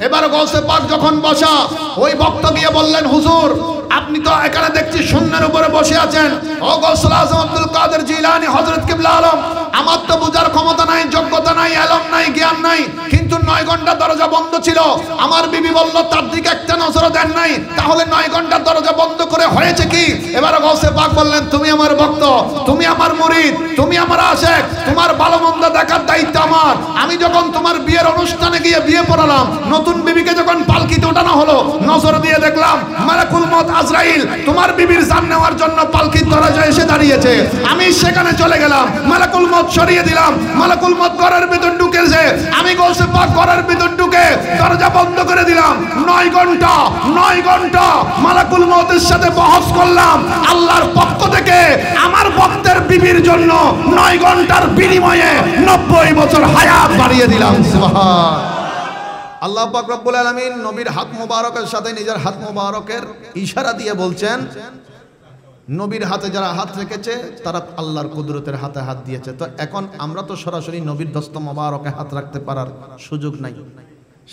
এবার গৌসে পাক যখন বসা, ওই ভক্ত গিয়ে বললেন, হুজুর আপনি তো এখানে দেখছি শূন্যের উপরে বসে আছেন। ও গৌসুল আজম আব্দুল কাদের জিলানী হযরত কিবলা আলম, আমার তো বুঝার ক্ষমতা নাই, যোগ্যতা নাই, এলম নাই, জ্ঞান নাই, কিন্তু 9 ঘন্টা দরজা বন্ধ ছিল। আমার বিবি বলল তার দিকে একটা নজর দেন নাই, তাহলে 9 ঘন্টা দরজা বন্ধ করে হয়েছে কি? এবার গৌসে পাক বললেন, তুমি আমার ভক্ত, তুমি আমার মুরিদ, তুমি আমার আশিক, তোমার ভালো মন্দ দেখার দায়িত্ব আমার। আমি যখন তোমার বিয়ের অনুষ্ঠানে গিয়ে বিয়ে পড়ালাম, নতুন বিবিকে যখন পালকিতে ওঠানো হলো, নজর দিয়ে দেখলাম মালাকুল মউত আজরাইল তোমার বিবির জান নেওয়ার জন্য পালকির দরজায় এসে দাঁড়িয়েছে। আমি সেখানে চলে গেলাম, মালাকুল মউত সরিয়ে দিলাম, মালাকুল মউত ঘরের ভিতর ঢুকেছে। আমি গৌসে পাক ঘরের ভিতর ঢুকে দরজা বন্ধ করে দিলাম। 9 ঘন্টা মালাকুল মউতের সাথে বহস করলাম। আল্লাহর পক্ষ থেকে আমার ভক্তের বিবির জন্য 9 ঘন্টার বিনিময়ে 90 বছর হায়াত বাড়িয়ে দিলাম। সুবহান আল্লাহ পাক রব্বুল আলামিন নবীর হাত মোবারকের সাথে নিজের হাত মোবারকের ইশারা দিয়ে বলছেন, নবীর হাতে যারা হাত রেখেছে তারা আল্লাহর কুদরতের হাতে হাত দিয়েছে। তো এখন আমরা তো সরাসরি নবীর দস্ত মোবারকে হাত রাখতে পারার সুযোগ নাই।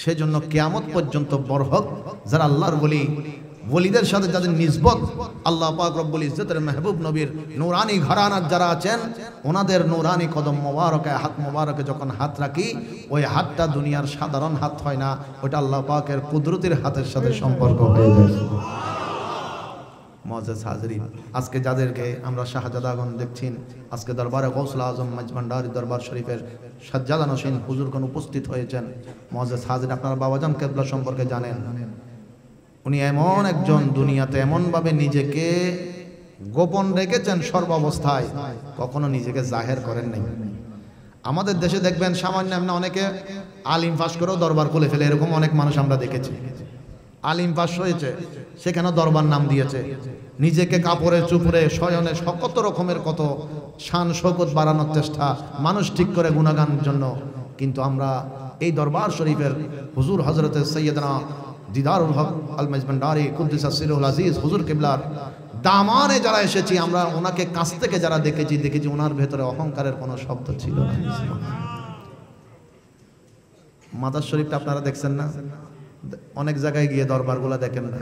সেজন্য কিয়ামত পর্যন্ত বরহক যারা আল্লাহর ওলিদের সাথে যাদের নিসবত আল্লাহ পাক রব্বুল ইজ্জতের মেহবুব নবীর নূরানি ঘরানার যারা আছেন, ওনাদের নূরানি কদম মোবারকে হাত মোবারকে যখন হাত রাখি, ওই হাতটা দুনিয়ার সাধারণ হাত হয় না, ওটা আল্লাহ পাকের কুদরতের হাতের সাথে সম্পর্ক হয়ে যায়। মুআজ্জাজ হাজরিন, আজকে যাদেরকে আমরা শাহজাদাগণ দেখছেন, আজকে দরবারে গৌসুল আজম মাইজভান্ডারী দরবার শরীফের সাজ্জাদা নশীন হুজুরগণ উপস্থিত হয়েছেন। মুআজ্জাজ হাজরিন, আপনারা বাবাজান কেবলা সম্পর্কে জানেন, উনি এমন একজন, দুনিয়াতে এমনভাবে নিজেকে গোপন রেখেছেন সর্বাবস্থায়, কখনো নিজেকে জাহের করেন নাই। আমাদের দেশে দেখবেন সামান্য এমন অনেকে আলিম পাস করেও দরবার খুলে ফেলে, এরকম অনেক মানুষ আমরা দেখেছি। আলিম পাস হয়েছে, সেখানে দরবার নাম দিয়েছে, নিজেকে কাপড়ে চুপড়ে শয়নে কত রকমের কত শান শৌকত বাড়ানোর চেষ্টা, মানুষ ঠিক করে গুণাগানের জন্য। কিন্তু আমরা এই দরবার শরীফের হুজুর হযরতে সৈয়দনা দিদারুল হক আল মাইজভান্ডারী কুদ্দুসাস সিরুল আজিজ হুজুর কিবলার দামানে যারা এসেছি, আমরা ওনাকে কাছ থেকে যারা দেখেছি ওনার ভেতরে অহংকারের কোনো শব্দ ছিল না। মাদার শরীফটা আপনারা দেখছেন না, অনেক জায়গায় গিয়ে দরবারগুলা দেখেন না,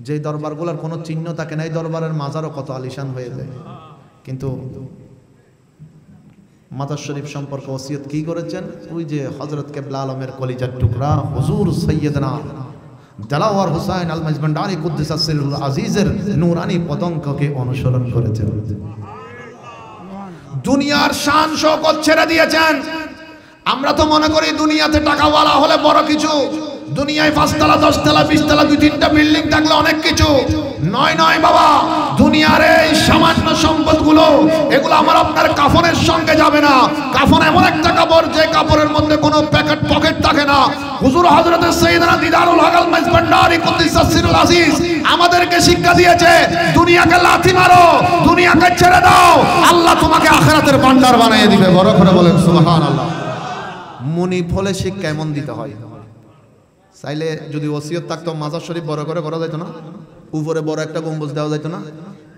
যে দরবারগুলার কোনো চিহ্ন থাকে না, এই দরবারের মাজারও কত আলিশান হয়ে যায়। কিন্তু মাদার শরীফ সম্পর্কে ওসিয়ত কি করেছেন? ওই যে হযরত কিবলা আলমের কলিজার টুকরা হুজুর সৈয়দনা দেলাওয়ার হুসাইন আল মাইজভান্ডারী কুদ্দুসাস সিরুল আজিজের নূরানি পদঙ্ককে অনুসরণ করেছেন। দুনিয়ার শান শৌকত ছেড়ে দিয়েছেন। আমরা তো মনে করি দুনিয়াতে টাকাওয়ালা হলে বড় কিছু, দুনিয়ায় 5 তলা 10 তলা 20 তলা 2-3টা বিল্ডিং থাকলে অনেক কিছু নয় বাবা। দুনিয়ার এই সামান্য সম্পদগুলো, এগুলো আমার আপনার কাফনের সঙ্গে যাবে না। কাফন এমন একটা কাপড়, যে কাপড়ের মধ্যে কোনো পকেট থাকে না। হুজুর হযরত সাইয়েদনা দিদারুল হক আল মাইজভান্ডারী কুদ্দুসাস সিরুল আজিজ আমাদেরকে শিক্ষা দিয়েছে, দুনিয়াকে লাথি মারো, দুনিয়াকে ছেড়ে দাও, আল্লাহ তোমাকে আখিরাতের ভান্ডার বানিয়ে দিবে। বড় করে বলেন সুবহানাল্লাহ। মুনিফ হলে শিক্ষা এমন দিতে হয়। চাইলে যদি ওসিয়ত থাকতো মাজার শরীফ বড় করে করা যেত না, উপরে বড় একটা গম্বুজ দেওয়া যেত না?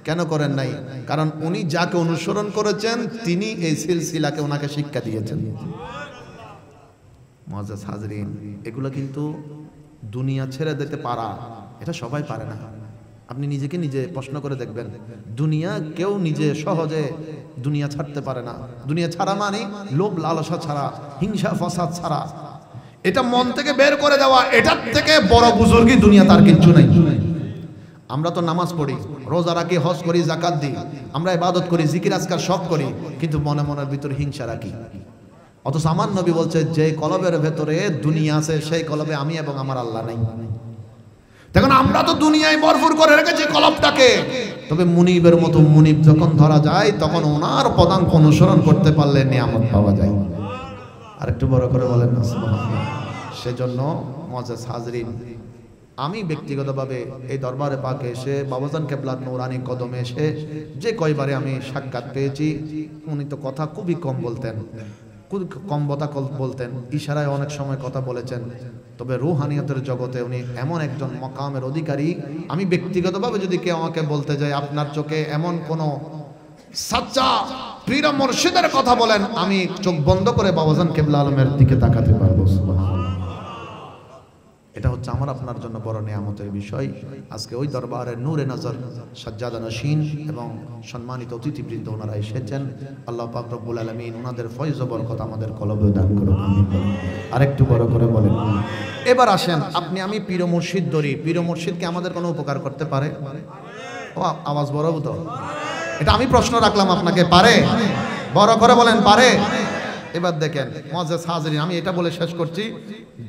কেন করেন নাই? কারণ উনি যাকে অনুসরণ করেছেন তিনি এই সিলসিলাকে ওনাকে শিক্ষা দিয়েছেন। মুআজ্জাজ হাজরিন, এগুলো কিন্তু দুনিয়া ছেড়ে দিতে পারা, এটা সবাই পারে না। আপনি নিজেকে নিজে প্রশ্ন করে দেখবেন, দুনিয়া কেউ নিজে সহজে দুনিয়া ছাড়তে পারে না। দুনিয়া ছাড়া মানে লোভ লালসা ছাড়া, হিংসা ফাসাদ ছাড়া, এটা মন থেকে বের করে দেওয়া, এটার থেকে বড় বুজুর্গি দুনিয়া তার কিচ্ছু নাই। আমরা তো নামাজ পড়ি, রোজা রাখি, হজ করি, যাকাত দিই, আমরা ইবাদত করি, জিকির আজকার সব করি, কিন্তু মনে মনের ভিতর হিংসা রাখি। অথচ আমার নবী বলছে, যে কলবের ভেতরে দুনিয়া আছে সেই কলবে আমি এবং আমার আল্লাহ নাই। দেখুন, আমরা তো দুনিয়ায় ভরপুর করে রেখেছি কলবটাকে। তবে মুনিবের মতো মুনিব যখন ধরা যায়, তখন ওনার পদাঙ্ক অনুসরণ করতে পারলে নিয়ামত পাওয়া যায়। আর একটু বড় করে বলেন না সুবহানাল্লাহ। সেজন্য মুআজ্জাজ হাজরিন, আমি ব্যক্তিগতভাবে এই দরবারে পাকে এসে বাবাজান কেবলার নূরানি কদমে এসে যে কয়বারে আমি সাক্ষাৎ পেয়েছি, উনি তো কথা খুবই কম বলতেন, খুব কম বলতেন, ইশারায় অনেক সময় কথা বলেছেন। তবে রুহানিয়তের জগতে উনি এমন একজন মকামের অধিকারী, আমি ব্যক্তিগতভাবে যদি কেউ আমাকে বলতে যায় আপনার চোখে এমন কোনো সাচ্চা পীর মুর্শিদের কথা বলেন, আমি চোখ বন্ধ করে বাবাজান কেবলা আলমের দিকে তাকাতে পারবো। সুবহানাল্লাহ। এটা হচ্ছে আমার আপনার জন্য বড় নিয়ামতের বিষয়। আজকে ওই দরবারে নূরে নজর সাজ্জাদা নশীন এবং সম্মানিত অতিথিবৃন্দ ওনারা এসেছেন। আল্লাহ পাক রব্বুল আলামিন ওনাদের ফয়জ ও বরকত আমাদের কলবে দান করুন, আমিন বলেন। আরেকটু বড় করে বলেন। এবার আসেন, আপনি আমি পীর মুর্শিদ ধরি, পীর মুর্শিদ কি আমাদের কোনো উপকার করতে পারে? ও আওয়াজ বড় তো, এটা আমি প্রশ্ন রাখলাম আপনাকে, পারে? বড় করে বলেন, পারে? এবার দেখেন মুআজ্জাজ হাজিরিন, আমি এটা বলে শেষ করছি,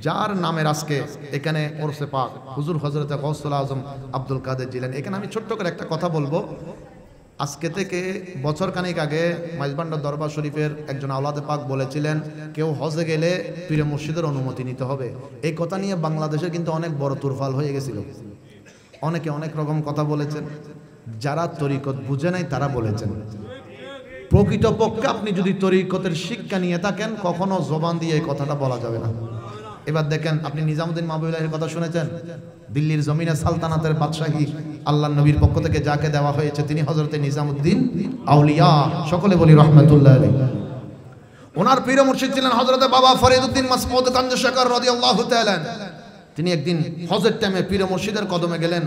যার নামের আজকে এখানে ওরসে পাক হুজুর হযরত গাউসুল আজম আব্দুল কাদের জিলানী, এখানে আমি ছোট্ট করে একটা কথা বলবো। আজকে থেকে বছর খানেক আগে মাইজবান্ডার দরবার শরীফের একজন আওলাদে পাক বলেছিলেন, কেউ হজে গেলে পীর মুর্শিদের অনুমতি নিতে হবে। এই কথা নিয়ে বাংলাদেশের কিন্তু অনেক বড় তুরফাল হয়ে গেছিল। অনেকে অনেক রকম কথা বলেছেন, যারা তরিকত বুঝে নাই তারা বলেছেন। প্রকৃতপক্ষে আপনি যদি তরিকতের শিক্ষা নিয়ে থাকেন, কখনো জবান দিয়ে এই কথাটা বলা যাবে না। এবার দেখেন, আপনি নিজামুদ্দিন মাহবুবুল্লাহের কথা শুনেছেন? দিল্লির জমিনে সালতানাতের বাদশাহী আল্লাহর নবীর পক্ষ থেকে যাকে দেওয়া হয়েছে তিনি হযরতে নিজামুদ্দিন আউলিয়া, সকলে বলি রাহমাতুল্লাহ আলাইহি। ওনার পীর মুর্শিদ ছিলেন হযরতে বাবা ফরিদউদ্দিন মাসউদ গঞ্জ শেখর রাদিয়াল্লাহু তাআলা। তিনি একদিন হজের টাইমে পীর মুর্শিদের কদমে গেলেন।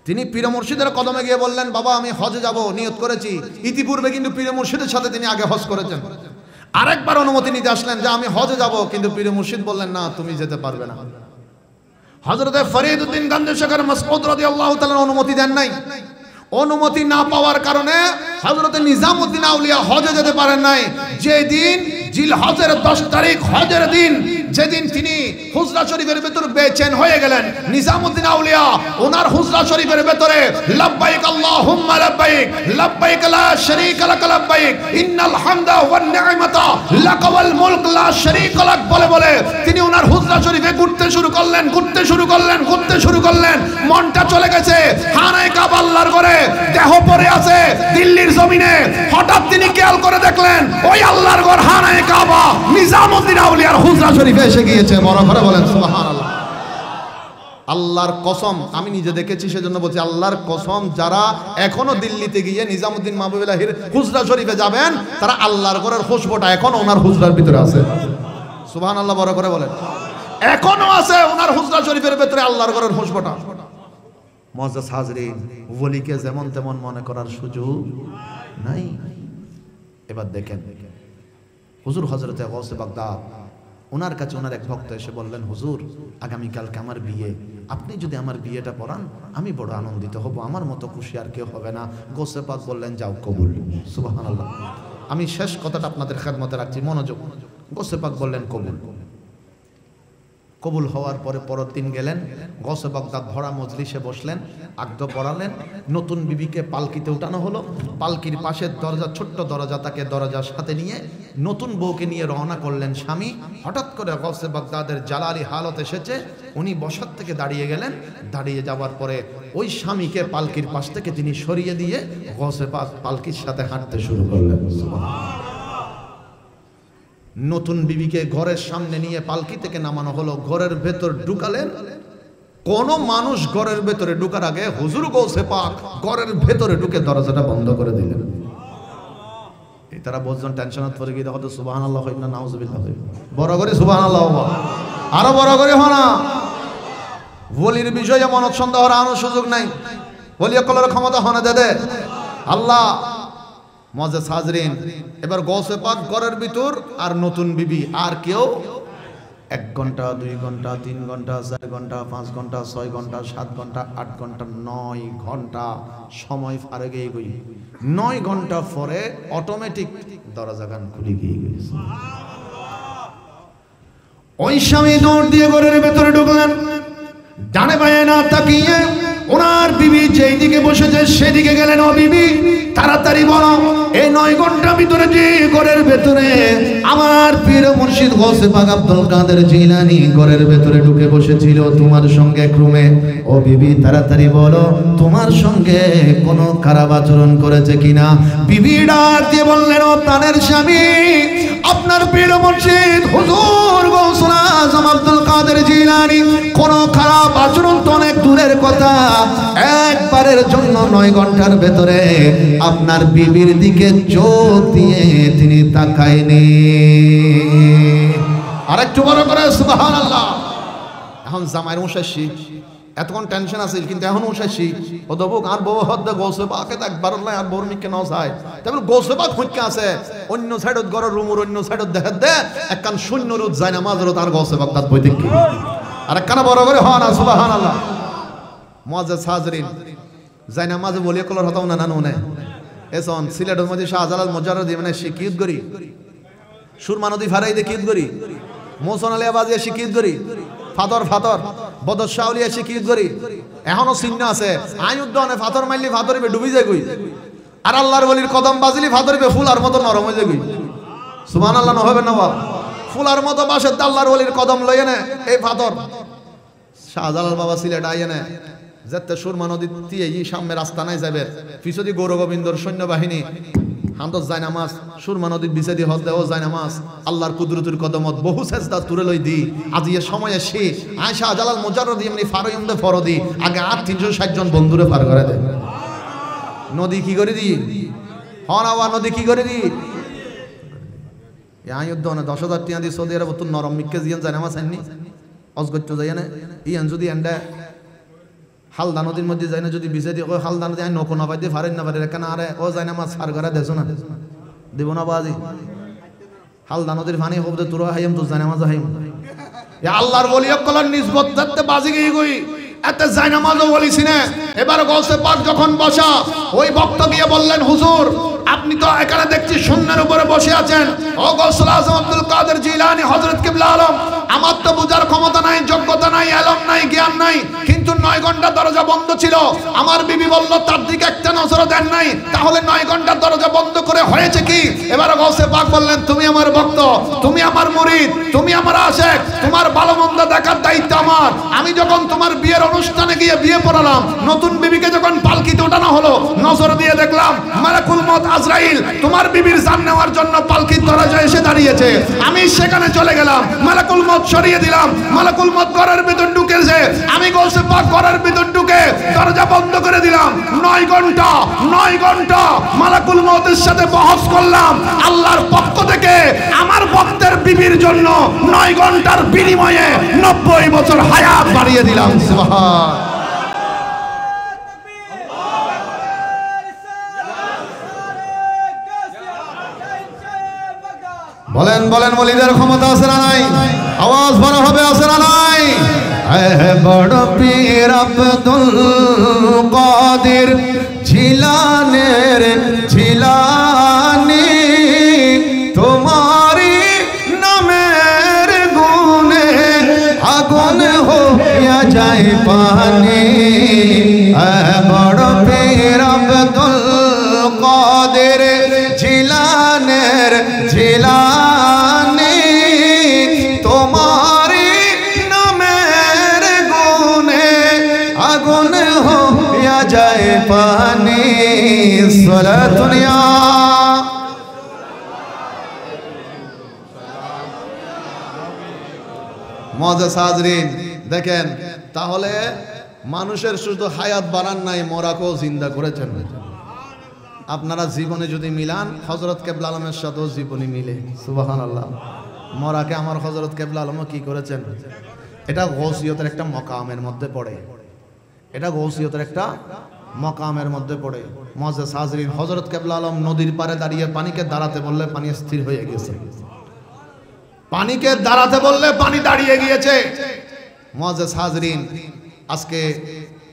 তিনি পীর মুর্শিদের কদমে গিয়ে বললেন, বাবা আমি হজে যাব, নিয়ত করেছি। ইতিপূর্বে কিন্তু পীর মুর্শিদের সাথে তিনি আগে হজ করেছেন। আরেকবার অনুমতি নিতে আসলেন যে আমি হজে যাব, কিন্তু পীর মুর্শিদ বললেন, না তুমি যেতে পারবে না। হযরতে ফরিদউদ্দিন গঞ্জ শেখর মাসউদ রাদিয়াল্লাহু তাআলা অনুমতি দেন নাই। অনুমতি না পাওয়ার কারণে হযরতে নিজামউদ্দিন আউলিয়া হজে যেতে পারেন নাই। যেদিন জিলহজের 10 তারিখ হজের দিন, যেদিন তিনি হুজরা শরীফের ভেতর বেচেন হয়ে গেলেন, নিজামউদ্দিন আউলিয়া ওনার হুজরা শরীফের ভেতরে লাব্বাইক আল্লাহুম্মা লাব্বাইক লাব্বাইক লা শারীকা লাক লাব্বাইক ইন্নাল হামদা ওয়ান নি'মাতা লাক ওয়াল মুলক লা শারীকা লাক বলে বলে তিনি ওনার হুজরা শরীফে ঘুরতে শুরু করলেন, ঘুরতে শুরু করলেন, ঘুরতে শুরু করলেন। মনটা চলে গেছে খানায়ে কাবা আল্লাহর ঘরে, দেহ পড়ে আছে দিল্লির জমিনে। হঠাৎ তিনি খেয়াল করে দেখলেন ওই আল্লাহর ঘর খানায়ে কাবা নিজামউদ্দিন আউলিয়ার হুজরা শরীফে এসে গিয়েছে। বড় করে বলেন সুবহানাল্লাহ। আল্লাহর কসম, আমি নিজে দেখেছি সেজন্য বলছি, আল্লাহর কসম, যারা এখনো দিল্লিতে গিয়ে নিজামউদ্দিন মাহবুবুল্লাহির হুজরা শরীফে যাবেন, তারা আল্লাহর ঘরের খুশবুটা এখনো ওনার হুজরার ভিতরে আছে। সুবহানাল্লাহ, বড় করে বলেন। এখনো আছে ওনার হুজরা শরীফের ভিতরে আল্লাহর ঘরের খুশবুটা। মুআজ্জাজ হাজিরিন, ওলিকে যেমন তেমন মনে করার সুযোগ নাই। এবার দেখেন হুজুর হযরতে গাউসে বাগদাদ, ওনার কাছে ওনার এক ভক্ত এসে বললেন, হুজুর আগামীকালকে আমার বিয়ে, আপনি যদি আমার বিয়েটা পড়ান আমি বড় আনন্দিত হব, আমার মতো খুশি আর কেউ হবে না। গাউসে পাক বললেন, যাও কবুল। সুবহানাল্লাহ। আমি শেষ কথাটা আপনাদের খেদমতে রাখছি, মনোযোগ। গাউসে পাক বললেন কবুল। কবুল হওয়ার পরে পরের দিন গেলেন, গাউসে বাগদাদ ভরা মজলিসে বসলেন, আগদ পড়ালেন। নতুন বিবিকে পালকিতে উঠানো হলো। পালকির পাশের দরজা, ছোট্ট দরজা, তাকে দরজার সাথে নিয়ে নতুন বউকে নিয়ে রওনা করলেন স্বামী। হঠাৎ করে গাউসে বাগদাদের জালালি হালত এসেছে, উনি বসার থেকে দাঁড়িয়ে গেলেন। দাঁড়িয়ে যাওয়ার পরে ওই স্বামীকে পালকির পাশ থেকে তিনি সরিয়ে দিয়ে গাউসে পাক পালকির সাথে হাঁটতে শুরু করলেন। নতুন বিবিকে ঘরের সামনে নিয়ে পালকি থেকে নামানো হলো, ঘরের ভেতর ঢুকালেন। কোন মানুষ ঘরের ভেতরে ঢুকার আগে হুজুর গাউসে পাক ঘরের ভেতরে ঢুকে দরজাটা বন্ধ করে দিলেন। এই তারা বলছেন টেনশনত পড়ে গিয়ে হয়তো সুবহানাল্লাহ হয় না নাউজুবিল্লাহ হয়। বড় করে সুবহানাল্লাহ, আরো বড় করে হনা। ওলির বিষয়ে মনত সন্দেহ আনার সুযোগ নাই। ওলি কলার ক্ষমতা হনা দে আল্লাহ। মুআজ্জাজ হাজিরিন, এবার গাউসে পাক ঘরের ভিতর, আর নতুন বিবি, আর কেউ 1 ঘন্টা 2 ঘন্টা 3 ঘন্টা 4 ঘন্টা 5 ঘন্টা 6 ঘন্টা 7 ঘন্টা 8 ঘন্টা 9 ঘন্টা সময় পার হয়ে গই। 9 ঘন্টা পরে অটোমেটিক দরজা গান খুলে গিয়ে গেছে। ওই স্বামী দৌড় দিয়ে ঘরের ভেতরে ঢুকলেন। ডানে বায়ে না তাকিয়ে ওনার বিবি যেই দিকে বসেছে সেদিকে গেলেন। ও বিবি, তাড়াতাড়ি বলো, এই 9 ঘন্টার ভিতরে যে ঘরের ভেতরে আমার পীর মুর্শিদ গাউসে পাক আব্দুল কাদের জিলানী ঘরের ভেতরে ঢুকে বসেছিল তোমার সঙ্গে এক রুমে, ও বিবি তাড়াতাড়ি বলো তোমার সঙ্গে কোনো খারাপ আচরণ করেছে কিনা? বিবি ডাক দিয়ে বললেন, ও প্রাণের স্বামী, আপনার পীর মুর্শিদ হুজুর গাউসুল আজম আব্দুল কাদের জিলানী কোনো খারাপ আচরণ তো অনেক দূরের কথা, একবারের জন্য 9 ঘন্টার ভেতরে আপনার বিবির দিকে চোখ দিয়ে তিনি তাকায়নি। আরেকটু বড় করে সুবহানাল্লাহ। এখন জামাইয়ের উঁসাশি এতক্ষণ টেনশন আছে কিন্তু এখন উঁসাশি ও দবুক আর বউ হদ্দে গোসে পাকে একবার নাই আর বউর মিকে নাও চায় তারপরে গোসে পাক হইকে আছে অন্য সাইডত ঘরের রুমুর অন্য সাইডত দেখা দে একখান শূন্য রোদ যায় না মাঝরত আর গোসে পাক তার বই দেখি আর একখানা বড় করে হন আর সুবহানাল্লাহ মুআজ্জাজ হাজরিন যায় না মাঝে বলিয়ে কলর হতাও না নানু নে এসন সিলেটের মধ্যে শাহজালাল মুজাররদ মানে শিকিয়ত করি সুরমা নদী ফারাই দিয়ে কিয়ত করি মোহসন আলী আবাজিয়া শিকিয়ত করি ফাতর ফাতর বদর শাওলিয়া শিকিয়ত করি এখনো চিহ্ন আছে আইউদ্দনে ফাতর মাইলি ফাতরিবে ডুবি যায় কই আর আল্লাহর ওলির কদম বাজিলি ফাতরিবে ফুলার মতো নরম হয়ে যায় কই সুবহানাল্লাহ না হবে না বাপ ফুলার মতো বাসে আল্লাহর ওলির কদম লইয়ে নে এই ফাতর শাহজালাল বাবা সিলেট আইয়ে নে যেতে সুরমা নদী দিয়ে এই সামনে রাস্তা নাই যাবে পিছদি গৌর গোবিন্দর সৈন্যবাহিনী হামদত যায় নামাজ সুরমা নদীর বিছে দি হজ দেও যায় নামাজ আল্লাহর কুদরতের কদমত বহু চেষ্টা তুলে লই দি আজ এই সময়ে সে আয়েশা জালাল মুজাররদ এমনি ফারইমদে ফরদি আগে 360 জন বন্ধুরে পার করে দেয় নদী কি করে দি হনাওয়া নদী কি করে দি আয়ুদ্ধনে 10,000 টিয়া দি সৌদি আরব তো নরম মিক্কে জিয়ান যায় নামাজ আইনি অজগত্য যায় না ইয়ান যদি এন্ডা হালদা নদীর মধ্যে যায় না যদি বিছে দিয়ে হালদা নদী আই নকো না পাই দিয়ে ফারেন না পারে কেন আরে ও যায় না মাছ ফার করে দেছো না দিব না বাজি হালদা নদীর পানি হবদে তোরা হাইম তো যায় না মাছ হাইম ইয়া আল্লাহর ওলি কলার নিসবত করতে বাজি গই গই এত যায় নামাজও বলিছি না এবার গৌসে পাক যখন বসা ওই ভক্ত গিয়ে বললেন হুজুর আপনি তো এখানে দেখছি শূন্যের উপরে বসে আছেন ও গৌসুল আজম আব্দুল কাদের জিলানী হযরত কিবলা আলম আমার তো বুঝার ক্ষমতা নাই যোগ্যতা নাই এলম নাই জ্ঞান নাই কিন্তু 9 ঘন্টা দরজা বন্ধ ছিল আমার বিবি বলল তার দিকে একটা নজর দেন নাই তাহলে 9 ঘন্টা দরজা বন্ধ করে হয়েছে কি এবার গৌসে পাক বললেন তুমি আমার ভক্ত তুমি আমার murid তুমি আমার আশিক তোমার ভালো মন্দ দেখার দায়িত্ব আমার আমি যখন তোমার বিয়ের অনুষ্ঠানে গিয়ে বিয়ে পড়ালাম নতুন বিবিকে যখন পালকিতে ওঠানো হলো নজর দিয়ে দেখলাম মালাকুল মউত আজরাইল তোমার বিবির জান নেওয়ার জন্য পালকির দরজায় এসে দাঁড়িয়েছে আমি সেখানে চলে গেলাম মালাকুল মউত সরিয়ে দিলাম মালাকুল মউত ঘরের ভিতর ঢুকেছে আমি গৌসে পাক ঘরের ভিতর ঢুকে দরজা বন্ধ করে দিলাম 9 ঘন্টা মালাকুল মউতের সাথে বহস করলাম আল্লাহর পক্ষ থেকে আমার ভক্তের বিবির জন্য 9 ঘন্টার বিনিময়ে 90 বছর হায়াত বাড়িয়ে দিলাম সুবহান বলেন বলেন ওলিদের ক্ষমতা আছে না নাই আওয়াজ বড় হবে আছে না নাই এ বড় পীর আব্দুল কাদের জিলানের জিলানী তোমারি নামের গুণে আগুন হইয়া যায় পানি এ বড় পীর আব্দুল কাদের জিলানের জিলানী তোমারি নামের গুণে আগুন হইয়া যায় পানি সালাতুন ইয়া মুআজ্জাজ হাজরিন দেখেন তাহলে মানুষের শুধু হায়াত বাড়ান নাই মরাকেও জিন্দা করেছেন আপনারা জীবনে যদি মিলান হযরত কিবলা আলমের সাথেও জীবনী মিলে সুবহানাল্লাহ মরাকে আমার হযরত কিবলা আলমও কি করেছেন এটা গৌসিয়তের একটা মকামের মধ্যে পড়ে এটা গৌসিয়তের একটা মকামের মধ্যে পড়ে মুআজ্জাজ হাজরিন হযরত কিবলা আলম নদীর পাড়ে দাঁড়িয়ে পানিকে দাঁড়াতে বললে পানি স্থির হয়ে গেছে পানিকে দাঁড়াতে বললে পানি দাঁড়িয়ে গিয়েছে মুআজ্জাজ হাজরিন আজকে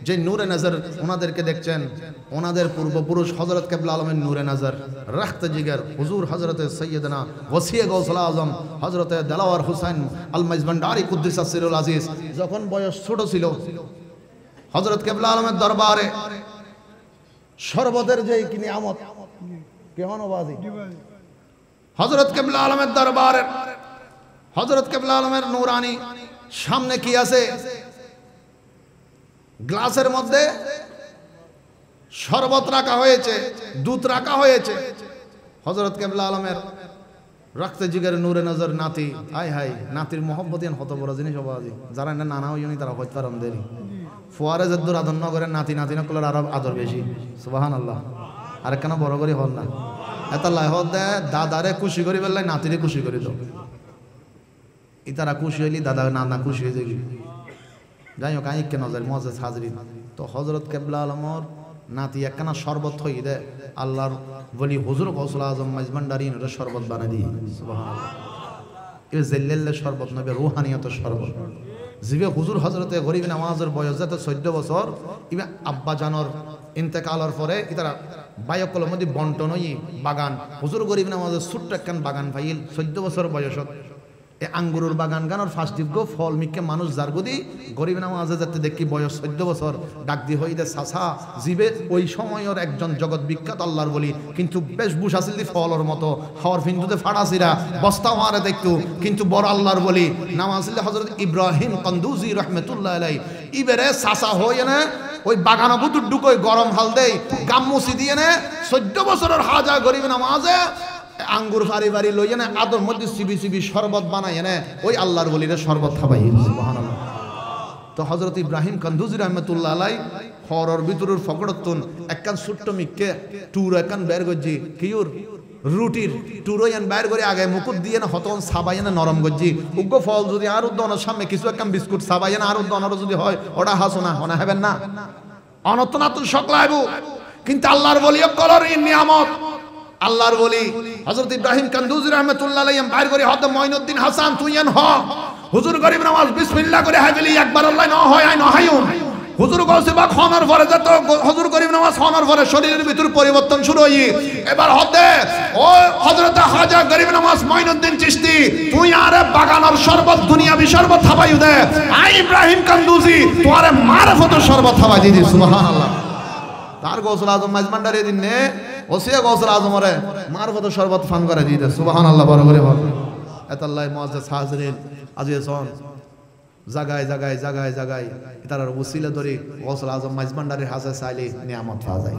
যে নূরে নজর ওনাদেরকে দেখছেন ওনাদের পূর্বপুরুষ হযরত কিবলা আলমের নূরে নজর রখত জিগর হুজুর হযরত সৈয়দনা ওসিয়ে গৌসুল আজম হযরত দেলাওয়ার হুসাইন আল মাইজবান্ডারি কুদ্দিস সিরুল আজিজ যখন বয়স ছোট ছিল হযরত কিবলা আলমের দরবারে শরবতের যে কি নিয়ামত কেমন বাজি হযরত কিবলা আলমের দরবারে হযরত কিবলা আলমের নূরানি সামনে কি আছে গ্লাসের মধ্যে শরবত রাখা হয়েছে দুধ রাখা হয়েছে হযরত কিবলা আলমের রক্তে জিগর নূরে নজর নাতি আয় হাই নাতির মোহব্বত হত বড় জিনিস বাজি যারা না নানা হইনি তারা হইতে পারেন দেরি ফুয়ারে যদ্দুর আদর নগরের নাতি নাতি নকলের আরো আদর বেশি সুবহানাল্লাহ আর কেন বড় করে হল না এত লাই হদ দেয় দাদারে খুশি করি বললে নাতিরে খুশি করি দাও ইতারা খুশি হইলি দাদা নানা খুশি হয়ে যাবি যাই হোক আই কেন যায় মজেজ হাজরিন তো হযরত কেবলা আলমর নাতি একখানা শরবত হই দে আল্লাহর বলি হুজুর গৌসুল আজম মাইজভান্ডারী এর শরবত বানাই দি সুবহানাল্লাহ এ জেল্লেল্লে শরবত নবে রুহানিয়ত শরবত জিবে হুজুর হযরতে গরিব নওয়াজের বয়স যত 14 বছর ইবা আব্বা জানর ইন্তেকালের পরে ইতারা বায়কলের মধ্যে বন্টন হই বাগান হুজুর গরিব নওয়াজের ছোট্ট একখান বাগান পাইল 14 বছর বয়সত এ আঙ্গুরের বাগান গানোর ফার্স্ট দিগ্গ ফল মিকে মানুষ জারগুদি গরিব নামাজে যাতে দেখি বয়স 14 বছর ডাক দি হইদে সাসা জিবে ওই সময়ের একজন জগৎ বিখ্যাত আল্লাহর বলি কিন্তু বেশভূষ আছিল দি ফলর মতো হাওয়ার ফিন্দুতে ফাড়াছিরা বস্তা মারে দেখতো কিন্তু বড় আল্লাহর বলি নাম আছিল হযরত ইব্রাহিম কন্দুজি রাহমাতুল্লাহ আলাইহি ইবেরে সাসা হই না ওই বাগান বুতুর ঢুকই গরম হাল দেই গামমুসি দিয়ে না 14 বছরের হাজা গরিব নামাজে আঙ্গুর ফারি ফারি লইয়া না আদর মধ্যে সিবি সিবি শরবত বানায় না ওই আল্লাহর ওলিরে শরবত খাবাই সুবহানাল্লাহ তো হযরত ইব্রাহিম কন্দুজি রাহমাতুল্লাহ আলাইহি হরর ভিতরের ফকড়তুন একখান ছোট্ট মিককে টুর একখান বের গজি কিউর রুটির টুরোয়ান বাইর করে আগে মুকুট দিয়ে না হতন সাবাই না নরম গজি উগ্র ফল যদি আর উদ্দনের সামনে কিছু একখান বিস্কুট সাবাই না আর উদ্দনের যদি হয় ওটা হাসনা হনা হবেন না অনতনা তো সকলাইব কিন্তু আল্লাহর ওলিও কলর নিয়ামত আল্লাহর ওলি হযরত ইব্রাহিম কন্দুজি রাহমাতুল্লাহ আলাইহি বাইর করে হযরত মঈনুদ্দিন হাসান তুইয়ান হ হুজুর গরিব নওয়াজ বিসমিল্লাহ করে হাবিলি একবার আল্লাহ ন হয় আই নহায়ুন হুজুর গৌসে বা খানার পরে যত হুজুর গরিব নওয়াজ খানার পরে শরীরের ভিতর পরিবর্তন শুরু হই এবার হতে ও হযরত খাজা গরিব নওয়াজ মঈনুদ্দিন চিশতি তুই আরে বাগানের শরবত দুনিয়াবি শরবত খাবাই দে আই ইব্রাহিম কন্দুজি তোরে মারফতের শরবত খাবাই দি সুবহানাল্লাহ তার গৌসুল আজম মাইজভান্ডারী দিন নে ওসিয়া গৌসুল আজমরে মারফতের শরবত ফান করে দি দে সুবহানাল্লাহ বড় করে বল এতাল্লাহ মুআজ্জাজ হাজিরিন আজিজন জাগায় জাগায় জাগায় জাগায় তার ওসিলা ধরে গৌসুল আজম মাইজভান্ডারীর হাতে চাইলে নিয়ামত পাওয়া যায়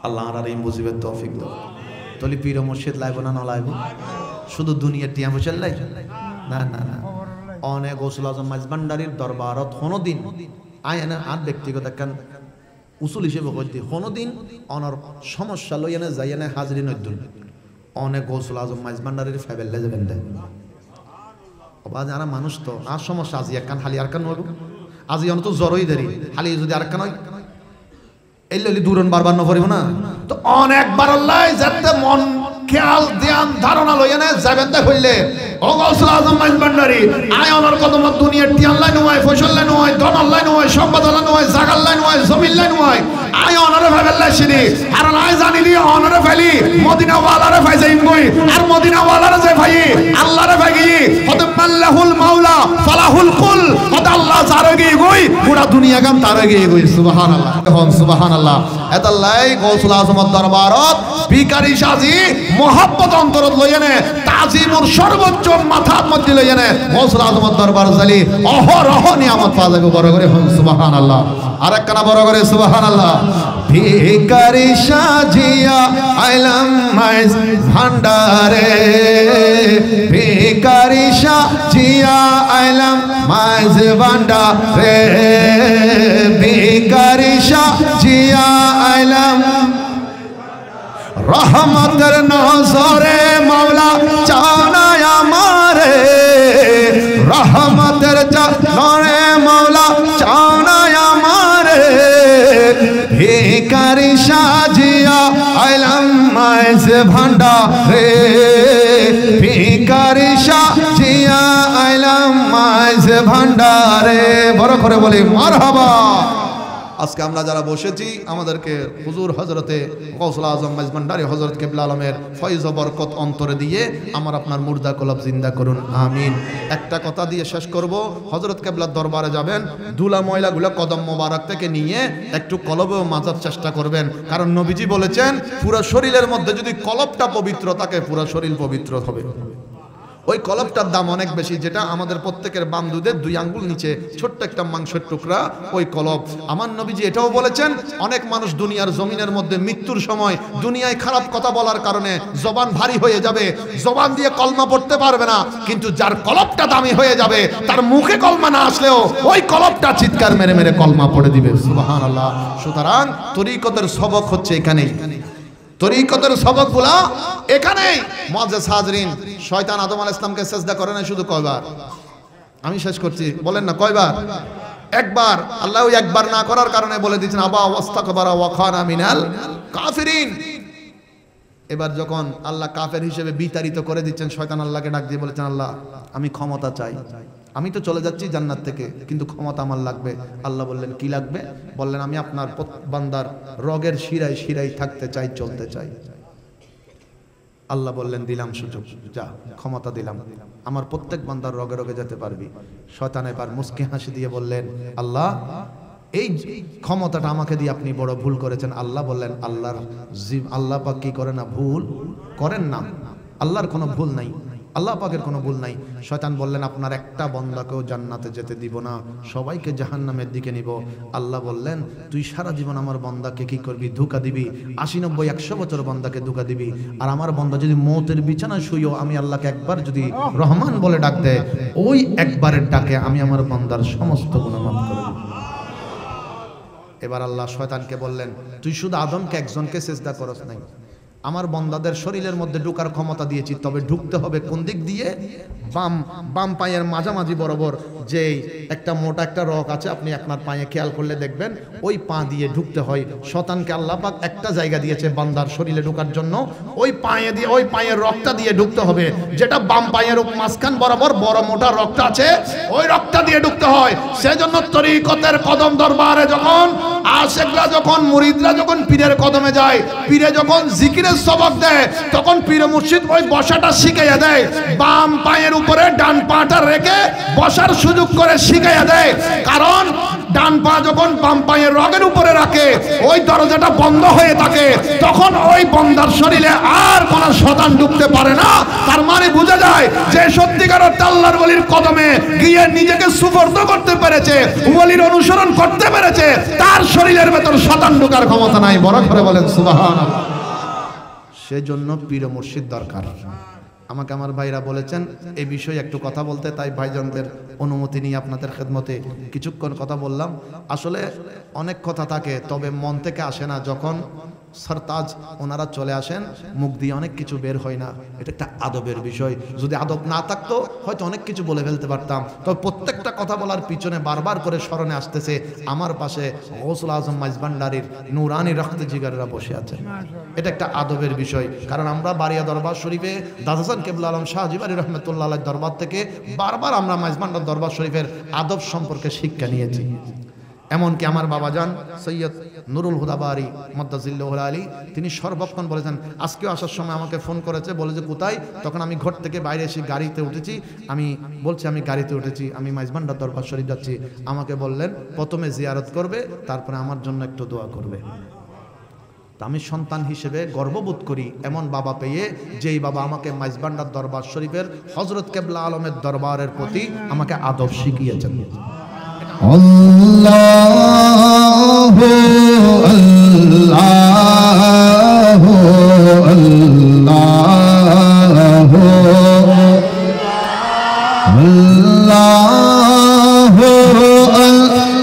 আল্লাহ আর এই মুজিবের তৌফিক দাও তলি পীর মুর্শিদ লাইব না লাইব শুধু দুনিয়ার টিয়া বসেল লাই না না না অনেক গৌসুল আজম মাইজভান্ডারীর দরবারত কোনোদিন আয় না আর ব্যক্তিগত একখান উসুল হিসেবে হইতে কোনোদিন অনর সমস্যা লইয়া না যাইয়া না হাজিরি নদ্দুন অনেক গৌসুল আজম মাইজভান্ডারীর ফেবেল্লে যাবেন দেয় অবা যারা মানুষ তো আর সমস্যা আজি একখান হালি আর কান হইব আজি অন্ত জ্বরই দেরি হালি যদি আর কান হয় এই লইলি দূরন বারবার নপরিব না তো অনেকবার আল্লাহ যাতে মন খেয়াল ধ্যান ধারণা লইয়া না যাবেন দা কইলে ও গৌসুল আজম মাইজভান্ডারী আয় অনর কদম দুনিয়ার টিয়ান লাইন হয় ফসল লাইন হয় দন লাইন হয় সম্পদ লাইন হয় জাগাল লাইন হয় জমিন লাইন হয় আয় অনরে ভাবেল্লা শিরি আর আয় জানি দি অনরে ফেলি মদিনা ওয়ালারে ফাই যাইম গই আর মদিনা ওয়ালারে যে ভাই আল্লাহরে ভাগি হদ মাল্লাহুল মাওলা ফালাহুল কুল হদ আল্লাহ যারে গই গই পুরা দুনিয়া গাম তারে গই গই সুবহানাল্লাহ এখন সুবহানাল্লাহ এতাল্লাই গৌসুল আজমের দরবারত ভিখারি সাজি মোহাব্বত অন্তরত লইয়া নে তাজিমুর সর্বোচ্চ মাথার মধ্যে লইয়া নে গৌসুল আজমের দরবার জালি অহরহ নিয়ামত পাওয়া যাবে বড় করে হন সুবহানাল্লাহ আরেকখানা বড় করে সুবহানাল্লাহ ভিখারি সাজিয়া আইলাম মাইজ ভান্ডারে ভিখারি সাজিয়া আইলাম মাইজ ভান্ডারে ভিখারি সাজিয়া আইলাম রহমতের নজরে মাওলা চাওনা আমারে রহমতের নজরে মাওলা চাওনা আমারে ভিখারি সাজিয়া আইলাম মাইজ ভান্ডারে ভিখারি সাজিয়া আইলাম মাইজ ভান্ডারে বড় করে বলি মারহাবা আজকে আমরা যারা বসেছি আমাদেরকে হুজুর হযরতে গৌসুল আজম মাইজভান্ডারী হযরত কেবলা আলমের ফয়জ ও বরকত অন্তরে দিয়ে আমার আপনার মুর্দা কলব জিন্দা করুন আমিন একটা কথা দিয়ে শেষ করব হযরত কেবলার দরবারে যাবেন ধুলা ময়লাগুলো কদম মোবারক থেকে নিয়ে একটু কলবেও মাজার চেষ্টা করবেন কারণ নবীজি বলেছেন পুরো শরীরের মধ্যে যদি কলবটা পবিত্র থাকে পুরো শরীর পবিত্র হবে ওই কলবটার দাম অনেক বেশি যেটা আমাদের প্রত্যেকের বাম দুধের 2 আঙ্গুল নিচে ছোট্ট একটা মাংসের টুকরা ওই কলব আমার নবীজি এটাও বলেছেন অনেক মানুষ দুনিয়ার জমিনের মধ্যে মৃত্যুর সময় দুনিয়ায় খারাপ কথা বলার কারণে জবান ভারী হয়ে যাবে জবান দিয়ে কলমা পড়তে পারবে না কিন্তু যার কলবটা দামি হয়ে যাবে তার মুখে কলমা না আসলেও ওই কলবটা চিৎকার মেরে মেরে কলমা পড়ে দিবে সুবহানাল্লাহ সুতরাং তরিকতের সবক হচ্ছে এখানেই তরিকতের সবকগুলা এখানেই মুআজ্জাজ হাজরিন শয়তান আদম আলাইহিস সালামকে সিজদা করে না শুধু কয়বার আমি শেষ করছি, বলেন না কয়বার? একবার। আল্লাহ ওই একবার না করার কারণে বলে দিয়েছেন আবা ওয়াস্তাকবারা ওয়া খানা মিনাল কাফিরিন। এবার যখন আল্লাহ কাফের হিসেবে বিতাড়িত করে দিচ্ছেন, শয়তান আল্লাহকে ডাক দিয়ে বলেছেন আল্লাহ আমি ক্ষমতা চাই, আমি তো চলে যাচ্ছি জান্নাত থেকে, কিন্তু ক্ষমতা আমার লাগবে। আল্লাহ বললেন কি লাগবে? বললেন আমি আপনার বান্দার রগের শিরায় শিরায় থাকতে চাই, চলতে চাই। আল্লাহ বললেন দিলাম সুযোগ, যা ক্ষমতা দিলাম, আমার প্রত্যেক বান্দার রগে রগে যেতে পারবি। শয়তান এবার মুস্কি হাসি দিয়ে বললেন আল্লাহ এই ক্ষমতাটা আমাকে দিয়ে আপনি বড় ভুল করেছেন। আল্লাহ বললেন আল্লাহ পাক কি করে না, ভুল করেন না, আল্লাহর কোনো ভুল নাই, আল্লাহ পাকের কোনো ভুল নাই। শয়তান বললেন আপনার একটা বান্দাকেও জান্নাতে যেতে দিব না, সবাইকে জাহান্নামের দিকে নিব। আল্লাহ বললেন তুই সারা জীবন আমার বান্দাকে কি করবি, ধোঁকা দিবি, ৮০, ৯০, ১০০ বছর বান্দাকে ধোঁকা দিবি। আর আমার বান্দা যদি মৌতের বিছানায় শুইও আমি আল্লাহকে একবার যদি রহমান বলে ডাক দেয়, ওই একবারের ডাকে আমি আমার বান্দার সমস্ত গুনাহ মাফ করে দেব। এবার আল্লাহ শয়তানকে বললেন তুই শুধু আদমকে একজনকে সিজদা করস নাই, আমার বান্দাদের শরীরের মধ্যে ঢোকার ক্ষমতা দিয়েছি, তবে ঢুকতে হবে কোন দিক দিয়ে? বাম পায়ের মাঝামাঝি বরাবর যে একটা মোটা একটা রক আছে, আপনি আপনার পায়ে খেয়াল করলে দেখবেন ওই পা দিয়ে ঢুকতে হয়। শয়তানকে আল্লাহ পাক একটা জায়গা দিয়েছে বান্দার শরীরে ঢোকার জন্য, ওই পায়ে দিয়ে, ওই পায়ের রকটা দিয়ে ঢুকতে হবে, যেটা বাম পায়ের মাঝখান বরাবর বড় মোটা রকটা আছে, ওই রকটা দিয়ে ঢুকতে হয়। সেজন্য তরিকতের কদম দরবারে যখন আশেকরা, যখন মুরিদরা যখন পীরের কদমে যায়, পীরে যখন জিকিরের সবক দেয়, তখন পীর মুর্শিদ ওই বসাটা শিখাইয়া দেয়, বাম পায়ের উপরে ডান পাটা রেখে বসার সুযোগ করে শিখাইয়া দেয়। কারণ ডান পা যখন বাম পায়ের রগের উপরে রাখে, ওই দরজাটা বন্ধ হয়ে থাকে, তখন ওই বন্দার শরীরে আর কোন শয়তান ঢুকতে পারে না। তার মানে বোঝা যায় যে সত্যিকার অর্থে আল্লাহর ওলির কদমে গিয়ে নিজেকে সুপর্দ করতে পেরেছে, ওলির অনুসরণ করতে পেরেছে, তার শরীরের ভেতর শয়তান ঢোকার ক্ষমতা নাই। বড় করে বলেন সুবহানাল্লাহ। সেজন্য পীর মুর্শিদ দরকার। আমাকে আমার ভাইরা বলেছেন এই বিষয়ে একটু কথা বলতে, তাই ভাইজানদের অনুমতি নিয়ে আপনাদের খেদমতে কিছুক্ষণ কথা বললাম। আসলে অনেক কথা থাকে, তবে মন থেকে আসে না। যখন সরতাজ ওনারা চলে আসেন, মুখ দিয়ে অনেক কিছু বের হয় না, এটা একটা আদবের বিষয়। যদি আদব না থাকতো হয়তো অনেক কিছু বলে ফেলতে পারতাম। তবে প্রত্যেকটা কথা বলার পিছনে বারবার করে স্মরণে আসতেছে আমার পাশে গৌসুল আজম মাইজভান্ডারীর নুরানি রক্তে জিগারেরা বসে আছেন। এটা একটা আদবের বিষয়। কারণ আমরা বাড়িয়া দরবার শরীফে দাদা হাসান কেবলা আলম শাহ জিবারি রহমতুল্লাহ আলাইহির দরবার থেকে বারবার আমরা মাইজভান্ডার দরবার শরীফের আদব সম্পর্কে শিক্ষা নিয়েছি। এমনকি আমার বাবাজান সৈয়দ নুরুল হুদা বারি মাদ্দাজিল্লাহুল আলী, তিনি সর্বক্ষণ বলেছেন, আজকেও আসার সময় আমাকে ফোন করেছে, বলে যে কোথায়? তখন আমি ঘর থেকে বাইরে এসে গাড়িতে উঠেছি, আমি বলছি আমি গাড়িতে উঠেছি, আমি মাইজভান্ডার দরবার শরীফ যাচ্ছি। আমাকে বললেন প্রথমে জিয়ারত করবে, তারপরে আমার জন্য একটু দোয়া করবে। আমি সন্তান হিসেবে গর্ববোধ করি এমন বাবা পেয়ে, যেই বাবা আমাকে মাইজভান্ডার দরবার শরীফের হযরত কেবলা আলমের দরবারের প্রতি আমাকে আদব শিখিয়েছেন। আল্লাহু আল্লাহু আল্লাহু আল্লাহু আল্লাহু আল্লাহু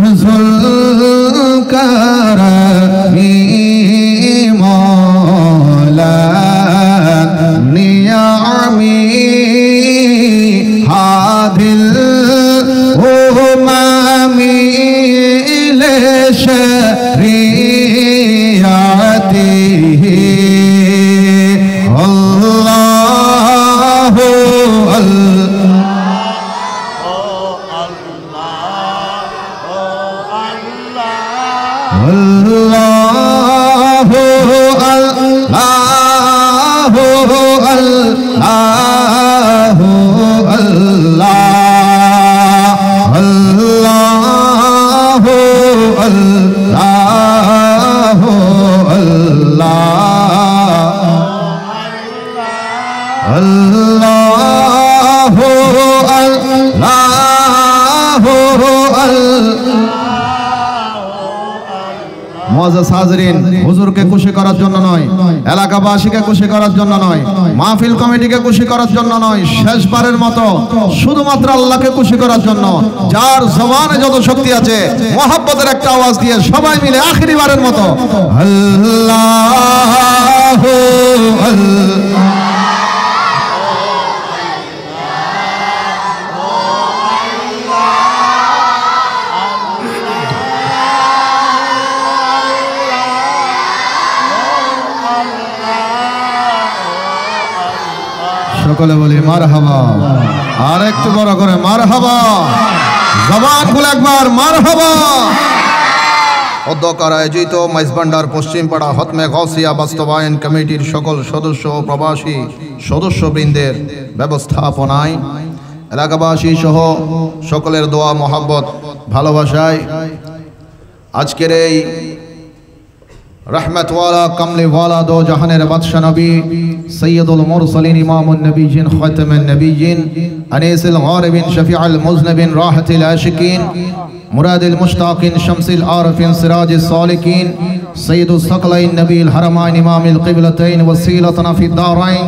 كنز الكرم আল্লাহু আল্লাহু আল্লাহু আল্লাহ আল্লাহু আল্লাহু আল্লাহ আল্লাহু আল্লাহু মুআজ্জাজ হাজিরিন, হুজুরকে খুশি করার জন্য নয়, এলাকাবাসীকে খুশি করার জন্য নয়, মাহফিল কমিটিকে খুশি করার জন্য নয়, শেষবারের মতো শুধুমাত্র আল্লাহকে খুশি করার জন্য যার জবানে যত শক্তি আছে মুহাব্বতের একটা আওয়াজ দিয়ে সবাই মিলে আখিরিবারের মতো আল্লাহু আল্লাহ। সকলে বলি মারহাবা, আর একটু বড় করে মারহাবা, জবান খুলে একবার মারহাবা। অধ্যক্ষ আয়োজিত মাইজভান্ডার পশ্চিমপাড়া হতমে গাউসিয়া বাস্তবায়ন কমিটির সকল সদস্য ও প্রবাসী সদস্যবৃন্দের ব্যবস্থাপনায় এলাকাবাসী সহ সকলের দোয়া মোহাব্বত ভালোবাসায় আজকের এই रहमत वाला कमले वाला दो जहानेर बादशाह नबी सैयदुल मुरसलीन इमामुन नबीयीन खातमुन नबीयीन अनीसुल गारिबिन शफीउल मुज़निबिन राहतुल आशिकीन मुरादिल मुश्ताकिन शम्सिल आरिफिन सिराजिस सालिकीन सैयदुस सकलैन नबील हरमैन इमामिल क़िबलतैन वसीलतना फिद दारैन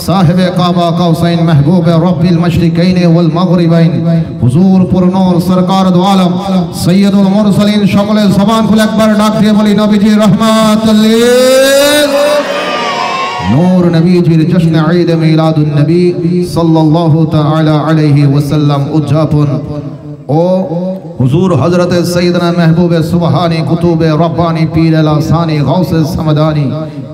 साहिब काबा कौसैन महबूब रब्बिल मशरिकैन वल मगरिबैन हुजूर पुरनूर सरकार दो आलम सैयदुल मुरसलीन সকলে জবান খুলে একবার ডাক দিয়ে বলি নবীজি रहमतुल लिल नूर नबीजीर जश्न ईद मिलादुन नबी सल्लल्लाहु ताला अलैहि वसल्लम उद्यापन ओ हुजूर हजरत सैयदना महबूब सुबहानी कुतुब रब्बानी पीर लासानी गौस समदानी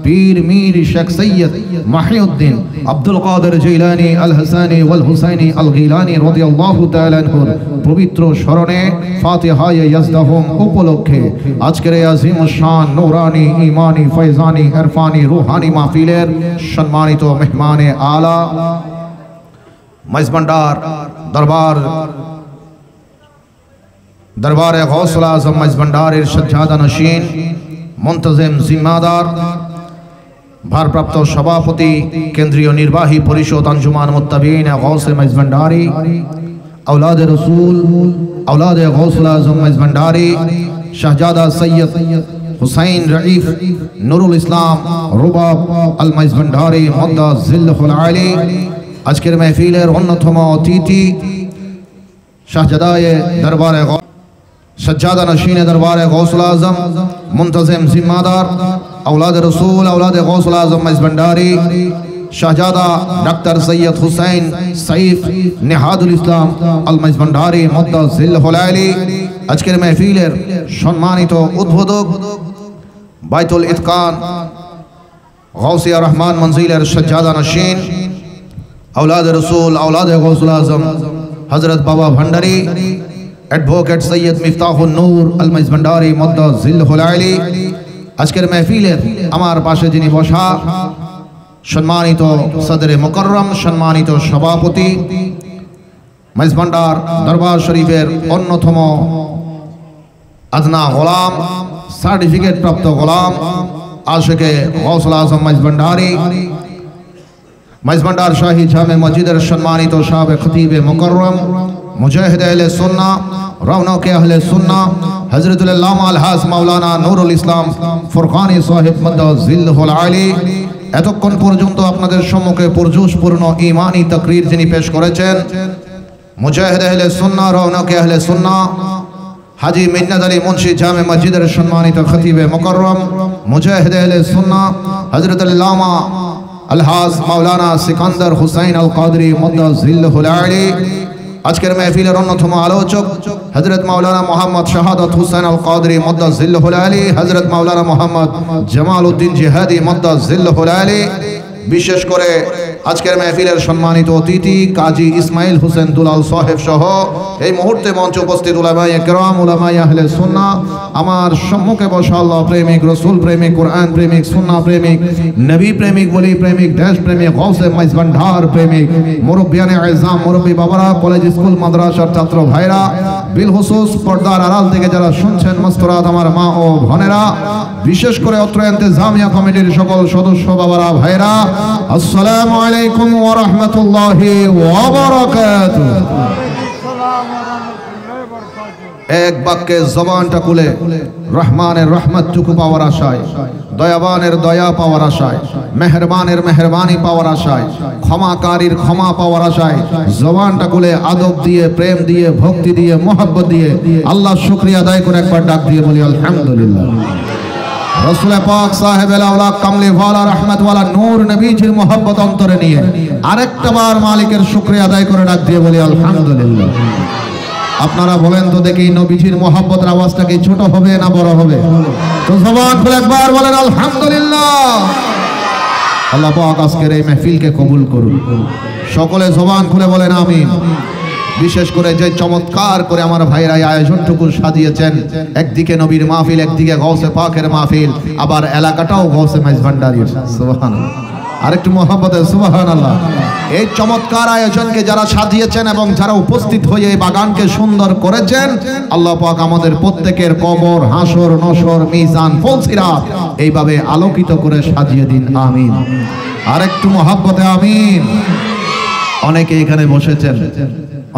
पीर मीर शेख सैयद महिउद्दीन अब्दुल कादिर जिलानी अल हसनी वल हुसैनी अल गिलानी রাদিয়াল্লাহু তাআলা আনহুর পবিত্র স্মরণে ফাতিহায়ে ইয়াজদাহুম উপলক্ষে আজকের এই আজিম শান নূরানি ঈমানি ফয়জানি ইরফানি রূহানি মাহফিলের সম্মানিত মেহমানে আলা মাইজভান্ডার दरबार गौसुल आज़म मइज़भांडार सज्जादा नशीन मुंतजिम जिम्मेदार भारप्राप्त सभापति केंद्रीय निर्वाही परिषद अंजुमान मुत्तबीन गौस मइज़भांडारी औलाद रसूल औलाद गौसुल आज़म मइज़भांडारी शहजादा सैयद हुसैन रईफ नूरुल इस्लाम रुबाब अल मइज़भांडारी मुद्दा ज़िल्लुल आली आजकेर महफिलेर अन्यतम अतिथि शाहजादाए दरबार सज्जादा नशीन दरबार गौसुल आज़म मुंतजिम जिम्मेदार औलाद रसूल औलाद गौसुल आज़म मइज़भांडारी शहजादा डॉक्टर सैयद हुसैन सईफ निहादुल इस्लाम अल मइज़भांडारी मुद्दा ज़िल्लुल आली आजकेर महफिलेर सम्मानित उद्बोधक बायतुल इत्कान गौसिया रहमान मंजिलेर सज्जादा नशीन औलाद रसूल औलाद गौसुल आज़म हजरत बाबा भंडारी एडवोकेट सैयद मिफ्ताहुन नूर अल मइज़भांडारी मुद्दा ज़िल्लुल आली आजकेर महफिलेर आमार पाशे जिनि बसा सम्मानित सदरे मुकर्रम सम्मानित सभापति मइज़भांडार दरबार शरीफेर अन्यतम अदना गोलाम सार्टिफिकेट प्राप्त गोलाम आशिके गौसुल आज़म मइज़भांडारी मइज़भांडार शाही जामे मस्जिदेर सम्मानित साहेब खतीब मुकर्रम मुजाहिद अहले सुन्ना रौनक अहले सुन्ना हजरतुल अल्लामा अलहाज मौलाना नूरुल इस्लाम फुरकानी साहिब मुद्दा ज़िल्लुल आली এতক্ষণ পর্যন্ত আপনাদের সম্মুখে পরজোশপূর্ণ ঈমানি তাকরীর যিনি পেশ করেছেন মুজাহিদ আহলে সুন্নাহ রৌনক আহলে সুন্নাহ হাজী মিন্নাত আলী মুন্সি জামে মসজিদের সম্মানিত খতীবে মুকররম মুজাহিদ আহলে সুন্নাহ হযরত আল্লামা আলহাজ মাওলানা সিকান্দার হুসাইন আল কাদরি মুদ্দা ज़िल्लुल आली আজকের মাহফিলের অন্যতম আলোচক হযরত মাওলানা মোহাম্মদ শাহাদাত হুসাইন আল কাদরি মুদ্দা ज़िल्लुल आली হযরত মাওলানা মোহাম্মদ জামাল উদ্দিন জিহাদি মুদ্দা ज़िल्लुल आली বিশেষ করে আজকের মাহফিলের সম্মানিত অতিথি কাজী ইসমাইল হোসেন দুলাল সাহেব সহ এই মুহূর্তে মঞ্চে উপস্থিত উলামায়ে কেরাম, উলামায়ে আহলে সুন্নাহ, আমার সম্মুখে বসা আল্লাহ প্রেমিক, রাসূল প্রেমিক, কোরআন প্রেমিক, সুন্নাহ প্রেমিক, নবী প্রেমিক, ওলি প্রেমিক, দেশ প্রেমিক, গাউসে মাইজভান্ডার প্রেমিক, মুরব্বিয়ানে আযম, মুরব্বি বাবারা, কলেজ স্কুল মাদ্রাসার ছাত্র ভাইরা, বিলহুসুস পর্দার আড়াল থেকে যারা শুনছেন মাস্তরাত আমার মা ও বোনেরা, বিশেষ করে অত্র ইন্তেজামিয়া কমিটির সকল সদস্য বাবারা ভাইরা, আসসালামু আলাইকুম ওয়া রাহমাতুল্লাহি ওয়া বারাকাতুহু। এক বাক্যে জবানটা খুলে রহমানের রহমতটুকু পাওয়ার আশায়, দয়াবানের দয়া পাওয়ার আশায়, মেহেরবানের মেহেরবানি পাওয়ার আশায়, ক্ষমাকারীর ক্ষমা পাওয়ার আশায় জবানটা খুলে আদব দিয়ে, প্রেম দিয়ে, ভক্তি দিয়ে, মোহাব্বত দিয়ে আল্লাহর শুকরিয়া আদায় করে একবার ডাক দিয়ে বলি আলহামদুলিল্লাহ। রাসূল পাক সাহেবেল আওলা কামলি ওয়ালা রহমত ওয়ালা নূর নবীজির মোহাব্বত অন্তরে নিয়ে আরেকটা বার মালিকের শুকরিয়া আদায় করে ডাক দিয়ে বলি আলহামদুলিল্লাহ। আপনারা বলেন তো দেখি, নবীজির মোহাব্বতের আওয়াজটা কি ছোট হবে না বড় হবে? তো জবান খুলে একবার বলেন আলহামদুলিল্লাহ। আল্লাহ পাক আজকের এই মাহফিলকে কবুল করুন। সকলে জবান খুলে বলেন আমিন। বিশেষ করে যে চমৎকার করে আমার ভাইরা আয়োজনটুকু সাজিয়েছেন, একদিকে নবীর মাহফিল, একদিকে গাউসে পাকের মাহফিল, আবার এলাকাটাও গাউসে মাইজভান্ডারির। সুবহানাল্লাহ, আরেকটু মোহাম্মতে সুবহানাল্লাহ। এই চমৎকার আয়োজনকে যারা সাজিয়েছেন এবং যারা উপস্থিত হয়ে এই বাগানকে সুন্দর করেছেন, আল্লাহ পাক আমাদের প্রত্যেকের কবর, হাসর, নসর, মিজান, ফলসিরাত এইভাবে আলোকিত করে সাজিয়ে দিন, আমিন। আরেকটু মোহাম্মতে আমিন। অনেকে এখানে বসেছেন,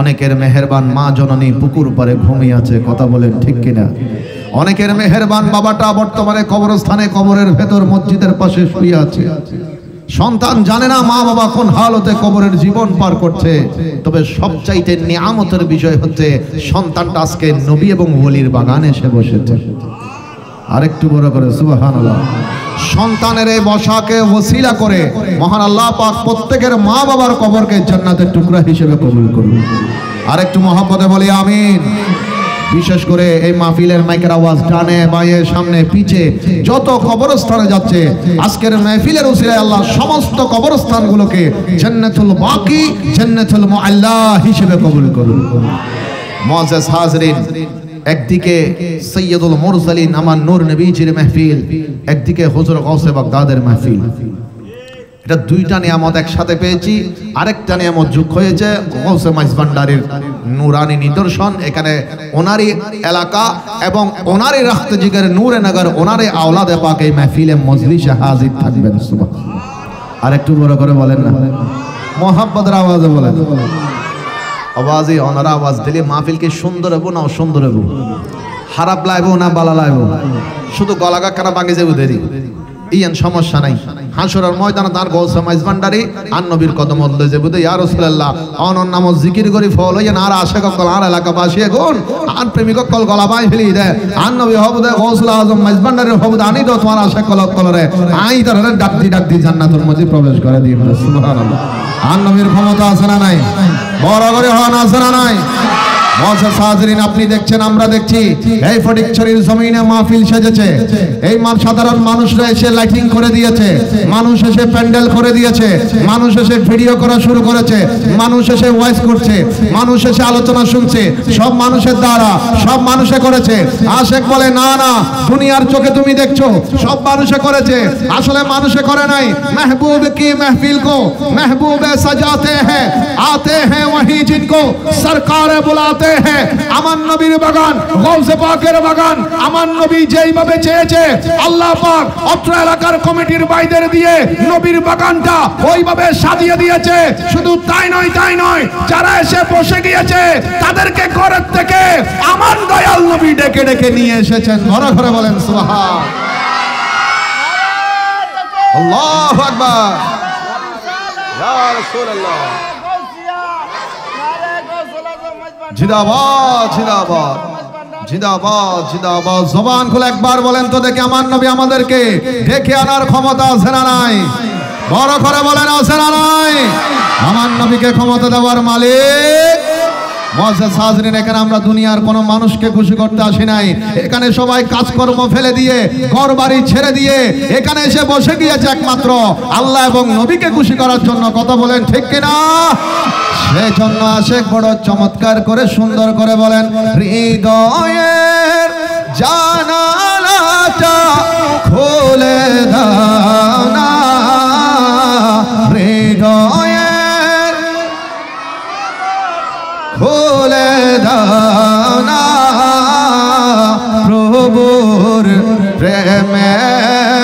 অনেকের মেহেরবান মা জননী পুকুর পারে ঘুমিয়ে আছে, কথা বলেন ঠিক কিনা? অনেকের মেহেরবান বাবাটা বর্তমানে কবরস্থানে, কবরের ভেতর মসজিদের পাশে শুয়ে আছে। সন্তান জানে না মা বাবা কোন হালতে কবরের জীবন পার করছে। তবে সবচাইতে নিয়ামতের বিষয় হচ্ছে সন্তানটা আজকে নবী এবং ওলির বাগানে এসে বসেছে। আরেকটু বড় করে সুবহানাল্লাহ। সন্তানের এই বসাকে ওসিলা করে মহান আল্লাহ পাক প্রত্যেকের মা বাবার কবরকে জান্নাতের টুকরা হিসেবে কবুল করুন। আরেকটু মহব্বতে বলি আমিন। বিশেষ করে এই মাহফিলের মাইকের আওয়াজ ডানে বাঁয়ে সামনে পিছে যত কবরস্থানে যাচ্ছে, আজকের মাহফিলের উসিলায় আল্লাহ সমস্ত কবরস্থানগুলোকে জান্নাতুল বাকি, জান্নাতুল মুআল্লা হিসেবে কবুল করুন। মুআজ্জাজ হাজরিন, একদিকে সৈয়দুল মুরসালিন আমার নূর নবীজির মাহফিল, একদিকে হুজুর গাউসে বাগদাদের মাহফিল। এটা দুইটা নিয়ামত একসাথে পেয়েছি। আরেকটা নিয়ামত যোগ হয়েছে, গাউসে মাইজভান্ডারির নূরানি নিদর্শন। এখানে ওনারই এলাকা এবং ওনারই রাখতে জিগের নূরে নগর, ওনারই আওলাদে পাক এই মাহফিলে মজলিসে হাজির থাকবেন। সুবহানাল্লাহ। আরেকটু বড় করে বলেন না, মোহাব্বতের আওয়াজে বলেন। আওয়াজই ওনারা আওয়াজ দিলে মাহফিলকে সুন্দর হবো না অসুন্দর হবো, খারাপ লাগবো না ভালো লাগবো, শুধু গলাগা কারা বাগে যাবো দেরি ইয়ান সমস্যা নাই। হাসরের ময়দানে তার গাউসে মাইজভান্ডারি আর নবীর কদম লয়ে যাবো দে, ইয়া রাসূলুল্লাহ অনন নাম জিকির করি ফল হইয়া আর আশিক কল আর এলাকাবাসী গুণ আর প্রেমিক কল গলা বাই ফেলি দে, আর নবী হবু দে গাউসুল আজম মাইজভান্ডারি হবু দে, আনি তো তোমার আশিক কল কলরে আই তারে ডাকতি জান্নাতের মধ্যে প্রবেশ করে দিই। সুবহানাল্লাহ। আর নবীর ক্ষমতা আছে না নাই? বড় করে হন আছে না নাই? মুআজ্জাজ হাজরিন, আপনি দেখছেন, আমরা দেখছি, এই ফটিকছড়ির জমিনে মাহফিল সেজেছে। এই সাধারণ মানুষরা এসে লাইটিং করে দিয়েছে, মানুষ এসে প্যান্ডেল করে দিয়েছে, মানুষ এসে ভিডিও করা শুরু করেছে, মানুষ এসে ভয়েস করছে, মানুষ এসে আলোচনা শুনছে। সব মানুষের দ্বারা, সব মানুষে করেছে। আশেক বলে না না, দুনিয়ার চোখে তুমি দেখছো সব মানুষে করেছে, আসলে মানুষে করে নাই। महबूब की महफिल को महबूब सजाते हैं, आते हैं वही जिनको सरकार बुलाते हैं। আমার নবীর বাগান, গাউসে পাকের বাগান, আমার নবী যেইভাবে চেয়েছে আল্লাহ পাক অত্র এলাকার কমিটির বাইদের দিয়ে নবীর বাগানটা ওইভাবে সাজিয়ে দিয়েছে। শুধু তাই নয়, যারা এসে বসে গিয়েছে তাদেরকে ঘরের থেকে আমার দয়াল নবী ডেকে ডেকে নিয়ে এসেছেন। ঘরে ঘরে বলেন সুবহান আল্লাহু আকবার, ইয়া রাসূলুল্লাহ। জিন্দাবাদ জিন্দাবাদ জিন্দাবাদ জিন্দাবাদ। জবান খুলে একবার বলেন তো দেখে, আমার নবী আমাদেরকে ডেকে আনার ক্ষমতা আছে না নাই? বড় করে বলেন আছে না নাই? আমার নবীকে ক্ষমতা দেওয়ার মালিক মুআজ্জাজ হাজরিন, এখানে আমরা দুনিয়ার কোনো মানুষকে খুশি করতে আসি নাই। এখানে সবাই কাজকর্ম ফেলে দিয়ে, ঘর বাড়ি ছেড়ে দিয়ে এখানে এসে বসে গিয়েছে একমাত্র আল্লাহ এবং নবীকে খুশি করার জন্য। কথা বলেন ঠিক কিনা? সেই জন্য আশেক বড় চমৎকার করে সুন্দর করে বলেন, হৃদয়ের জানালাটা খুলে দাও না, হৃদয়ের খুলে দাও না, প্রভুর প্রেমে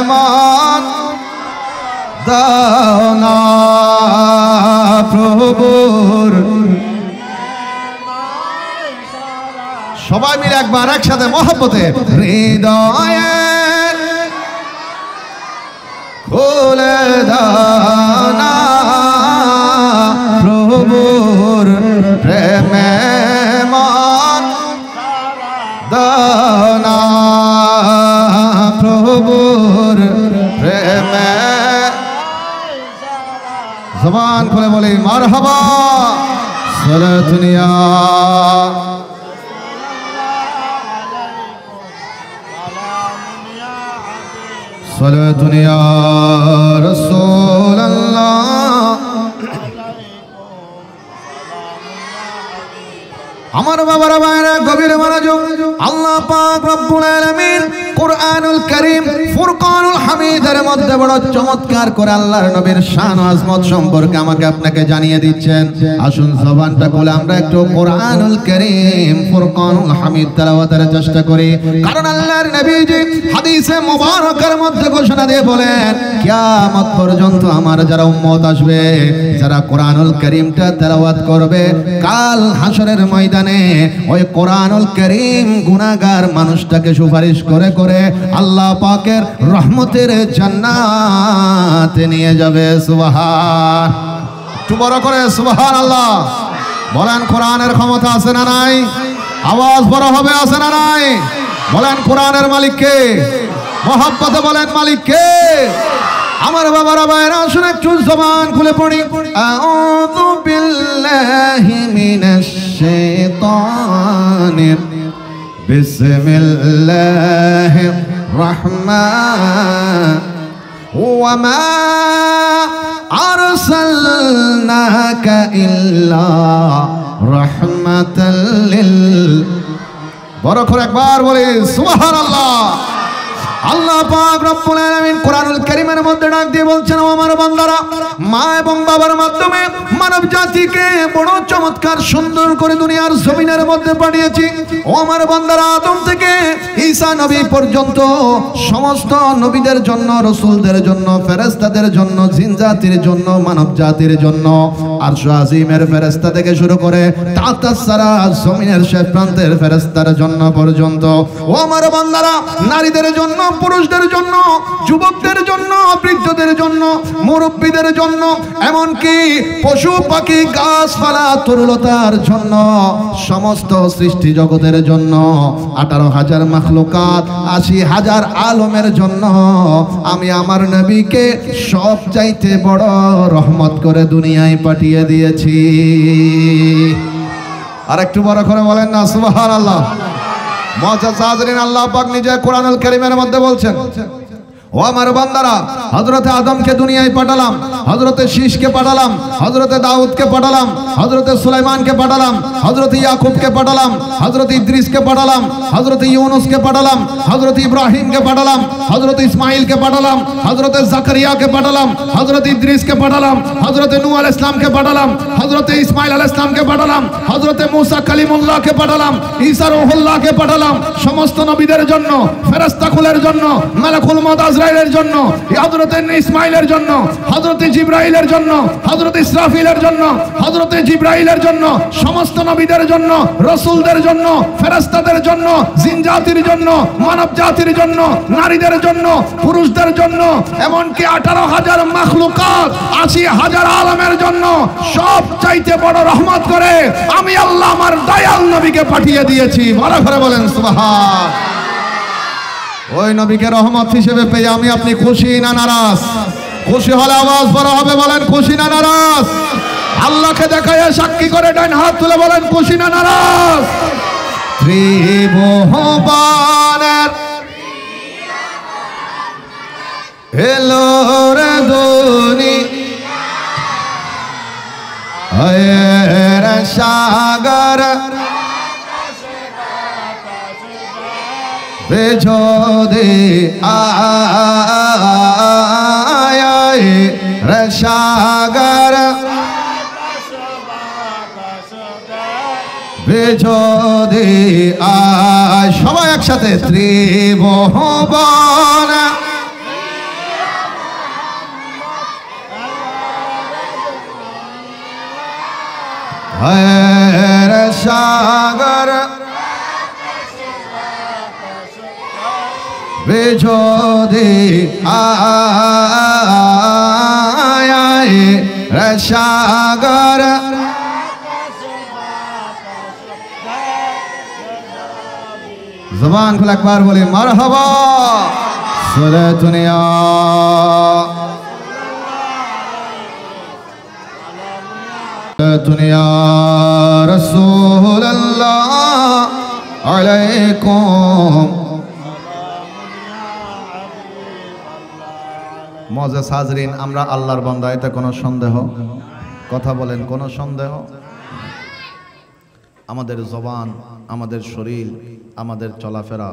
মন দাও না, প্রভুর। সবাই মিলে একবার একসাথে মহব্বতে, হৃদয়ের খুলে দাও না, প্রভুর প্রেমে মন দাও না, প্রভুর প্রেমে। জবান খুলে বলি মারহাবা, সালাতুন ইয়া সালাতুন ইয়া রাসূলুল্লাহ। আমার বাবারা ভাইরা গভীর মনোযোগ, আল্লাহ পাক রব্বুল আলামিন কুরআনুল কারীম ফুরকানুল হামিদের মধ্যে বড় চমৎকার করে আল্লাহর নবীর শান ও আজমত সম্পর্কে আমাকে আপনাকে জানিয়ে দিচ্ছেন। আসুন জবানটা খুলে আমরা একটু কুরআনুল কারীম ফুরকানুল হামিদ তেলাওয়াতের চেষ্টা করি। কারণ আল্লাহর নবীজি হাদিসে মুবারকের মধ্যে ঘোষণা দিয়ে বলেন, কিয়ামত পর্যন্ত আমার যারা উম্মত আসবে, যারা কুরআনুল কারীমটা তেলাওয়াত করবে, কাল হাসরের ময়দানে ওই কুরআনুল কারীম গুনাহগার মানুষটাকে সুপারিশ করে করে আল্লাহ পাকের রহমতের জান্নাতে নিয়ে যাবে। সুবহান, একটু বড় করে সুবহানাল্লাহ বলেন। কোরআনের ক্ষমতা আছে না নাই? আওয়াজ বড় হবে, আছে না নাই? বলেন কোরআনের মালিক কে? মহব্বতে বলেন মালিক কে? আমার বাবারা ভাইরা আসুন একটু জবান খুলে পড়ি। আউযু বিল্লাহি মিনাশ শাইতানির বিসমিল্লাহির রহমান ওয়া মা আরসালনাকা ইল্লা রাহমাতাল লিল। বড় করে একবার বলি সুবহানাল্লাহ। আল্লাহ পাক রব্বুল আলামিন কুরআনুল কারীমের মধ্যে ডাক দিয়ে বলছেন, ও আমার বান্দারা, মা এবং বাবার মাধ্যমে মানব জাতিকে বড় চমৎকার সুন্দর করে দুনিয়ার জমিনের মধ্যে পাঠিয়েছি। ও আমার বান্দারা, আদম থেকে ঈসা নবী পর্যন্ত সমস্ত নবীদের জন্য, রাসূলদের জন্য, ফেরেশতাদের জন্য, জিন জাতির জন্য, মানব জাতির জন্য, আরশ আজিমের ফেরেশতা থেকে শুরু করে তাতাস সারা জমিনের শেষ প্রান্তের ফেরেশতার জন্য পর্যন্ত। ও আমার বান্দারা, নারীদের জন্য, পুরুষদের জন্য, যুবকদের জন্য, বৃদ্ধদের জন্য, মুরব্বীদের জন্য, এমনকি পশু পাখি গাছপালা তরুলতার জন্য, সমস্ত সৃষ্টি জগতের জন্য, 18,000 মাখলুকাত, 80,000 আলমের জন্য আমি আমার নবীকে সব চাইতে বড় রহমত করে দুনিয়ায় পাঠিয়ে দিয়েছি। আর একটু বড় করে বলেন না সুবহানাল্লাহ। মুআজ্জাজ হাজরিন, আল্লাহ পাক নিজে কোরআনুল কারীমের মধ্যে বলছেন, ও আমার বান্দারা, হযরতে আদমকে দুনিয়ায় পাঠালাম, হযরতে শীশকে পাঠালাম, হযরতে দাউদকে পাঠালাম, হযরতে সুলাইমানকে পাঠালাম, হযরতে ইয়াকুবকে পাঠালাম, হযরতে ইদ্রিসকে পাঠালাম, হযরতে ইউনুসকে পাঠালাম, হযরতে ইব্রাহিমকে পাঠালাম, হযরতে ইসমাঈলকে পাঠালাম, হযরতে জাকারিয়াকে পাঠালাম, হযরতে ইদ্রিসকে পাঠালাম, হযরতে নূহ আলাইহিস সালামকে পাঠালাম, হযরতে ইসমাঈল আলাইহিস সালামকে পাঠালাম, হযরতে মূসা কালিমুল্লাহকে পাঠালাম, ঈসা রূহুল্লাহকে পাঠালাম। সমস্ত নবীদের জন্য, ফেরেশতাকুলের জন্য, মালাকুল মউত আজরাইলের জন্য, হযরতে ইসমাঈলের জন্য, হযরতে জিবরাইলের জন্য, হযরতে ইসরাফিলের জন্য, হযরতে জিবরাইলের জন্য, সমস্ত নবীদের জন্য, রাসূলদের জন্য, ফেরেশতাদের জন্য, জিন জাতির জন্য, মানব জাতির জন্য, নারীদের জন্য, পুরুষদের জন্য, এমনকি 18,000 মাখলুকাত, 80,000 আলমের জন্য সব চাইতে বড় রহমত করে আমি আল্লাহ আমার দয়াল নবীকে পাঠিয়ে দিয়েছি। বড় করে বলেন সুবহান। ওই নবীকে রহমত হিসেবে পেয়ে আমি আপনি খুশি না নারাজ? খুশি হলে আওয়াজ বড় হবে, বলেন খুশি না নারাজ? আল্লাহকে দেখায় সাক্ষী করে ডান হাত তুলে বলেন খুশি না নারাজ? ত্রিভুবনের এলো রে দুনিয়া সাগর বেজোদে আয় রে সাগর বেজোদে আয় সবাই একসাথে ত্রিভুবন রে সাগর বেজোদে আয় রে সাগর জবান খুলে একবার বলি মারহাবা সালাতুন ইয়া ইয়া রাসূলুল্লাহ আলাইকুম। মুআজ্জাজ হাজরিন, আমরা আল্লাহর বান্দা, এতে কোনো সন্দেহ? কথা বলেন, কোনো সন্দেহ? আমাদের জবান, আমাদের শরীর, আমাদের চলাফেরা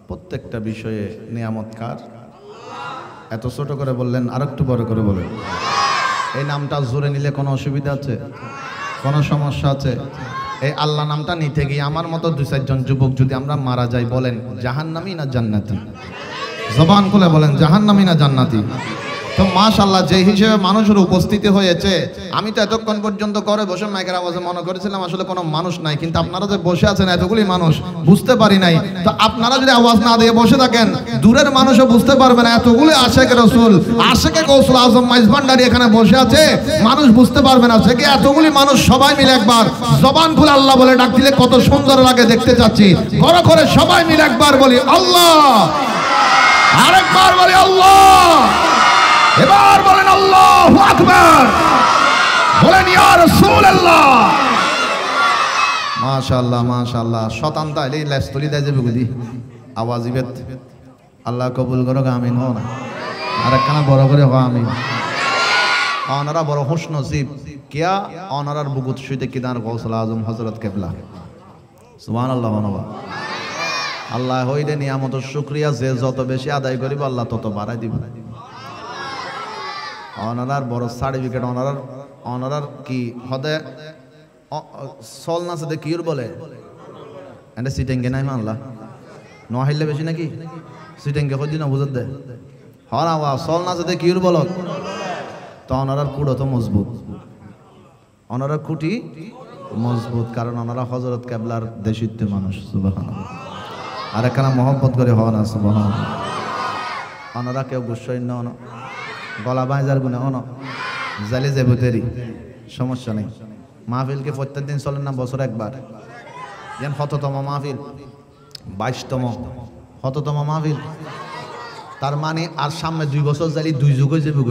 প্রত্যেকটা বিষয়ে নিয়ামত কার? এত ছোট করে বললেন, আর একটু বড় করে বলেন। এই নামটা জোরে নিলে কোনো অসুবিধা আছে? কোনো সমস্যা আছে? এই আল্লাহ নামটা নিতে গিয়ে আমার মতো 2-4 যুবক যদি আমরা মারা যাই, বলেন জাহান্নামী না জান্নাতি? জবান খুলে বলেন জাহান্নামী না জান্নাতি? তো মাশাআল্লাহ, যে হিসেবে মানুষের উপস্থিতি হয়েছে, আমি তো এতক্ষণ পর্যন্ত করে বসে মাইকের আওয়াজে মনে করেছিলাম আসলে কোনো মানুষ নাই, কিন্তু আপনারা যে বসে আছেন এতগুলি মানুষ, বুঝতে পারি নাই। তো আপনারা যদি আওয়াজ না দিয়ে বসে থাকেন, দূরের মানুষও বুঝতে পারবে না এতগুলি আশেক রাসূল, আশেকে গৌসুল আজম মাইজভান্ডারি এখানে বসে আছে, মানুষ বুঝতে পারবে না সে কি এতগুলি মানুষ সবাই মিলে একবার জবান খুলে আল্লাহ বলে ডাক দিলে কত সুন্দর লাগে দেখতে চাচ্ছি। বড় করে সবাই মিলে একবার বলি আল্লাহ, আরেকবার বলি আল্লাহ, এবার বলেন আল্লাহু আকবার, বলেন ইয়া রাসূলুল্লাহ। মাশাআল্লাহ মাশাআল্লাহ, শতান তাইলে লেস্তলি দেয় যাবে গুদি আওয়াজ ইবেত। আল্লাহ কবুল করো, আমিন। হো না আরেকখানা বড় করে হো আমিন। অনারা বড় খুশ নসিব কিয়া অনারার বুকুত শুইতে কিদার গৌসুল আজম হযরত কিবলা। সুবহানাল্লাহ। আল্লাহ হইলে নিয়ামতের শুকরিয়া যে যত বেশি আদায় করিব আল্লাহ তত বাড়াই দিব। অনারার বড় সার্টিফিকেট, অনারার কি হদে সল না সাথে কিউর বলে এটা সিটেঙ্গে নাই মানলা নহিলে বেশি নাকি সিটেঙ্গে হদি না বুঝত দে হরা ওয়া সল না সাথে কিউর বল তো অনারার কুড়ো তো মজবুত, অনারার কুটি মজবুত, কারণ ওনারা হযরত কিবলার দেশিত্ব মানুষ। সুবহানাল্লাহ। আর একখানা মহব্বত করে হওয়া না। সুবহানাল্লাহ। ওনারা কেউ গুসাই ন গলা বাইজার গুনে অন জালি জেবুতেরি সমস্যা নেই। মাহফিলকে প্রত্যেক দিন চলেন না, বছর একবার। যেন শততম মাহফিল, 22তম শততম মাহফিল, তার মানে আর সামনে 2 বছর যালি 2 যুগ হয়ে যাবে।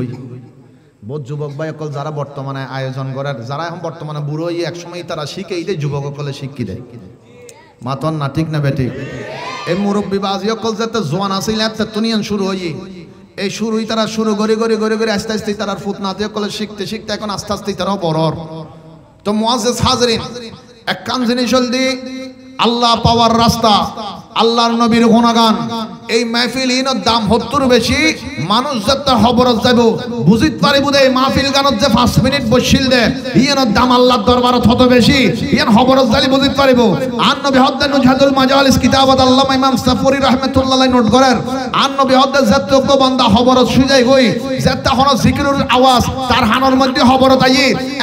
বহুত যুবক ভাই অকল যারা বর্তমানে আয়োজন করার, যারা এখন বর্তমানে বুড়ো হয়ে একসময় তারা শিখে দেয়, যুবক অকলে শিক্ষি দেয়। মাতন না ঠিক না বেঠিক? এই মুরব্বী বাজি অকল যাতে জোয়ান আসিল এত তুনিয়ান শুরু হয়ে এই শুরুই তারা শুরু করে আস্তে আস্তে তারা ফুট নাতে অকলে শিখতে শিখতে এখন আস্তে আস্তে তারাও বড়। তো মুআজ্জাজ হাজরিন, এক কাম জিনিস হলদি আল্লাহ পাওয়ার রাস্তা, আল্লাহর নবীর গুণগান, এই মাহফিল ইনোর দাম 70 বেশি। মানুষ যত খবরত যাব বুঝিত পারিব দে এই মাহফিল গানত যে 5 মিনিট বসিল দে ইনোর দাম আল্লাহর দরবারত হত বেশি। ইন খবরত জালি বুঝিত পারিব। আন নবী হদ্দান নুজহাতুল মাজালিস কিতাবাত আল্লামা ইমাম সাফুরি রাহমাতুল্লাহ নোট করেন, আন নবী হদ্দান যত বান্দা খবরত সুজাই গই যত হন জিকিরের আওয়াজ তার হানর মধ্যে খবরত আই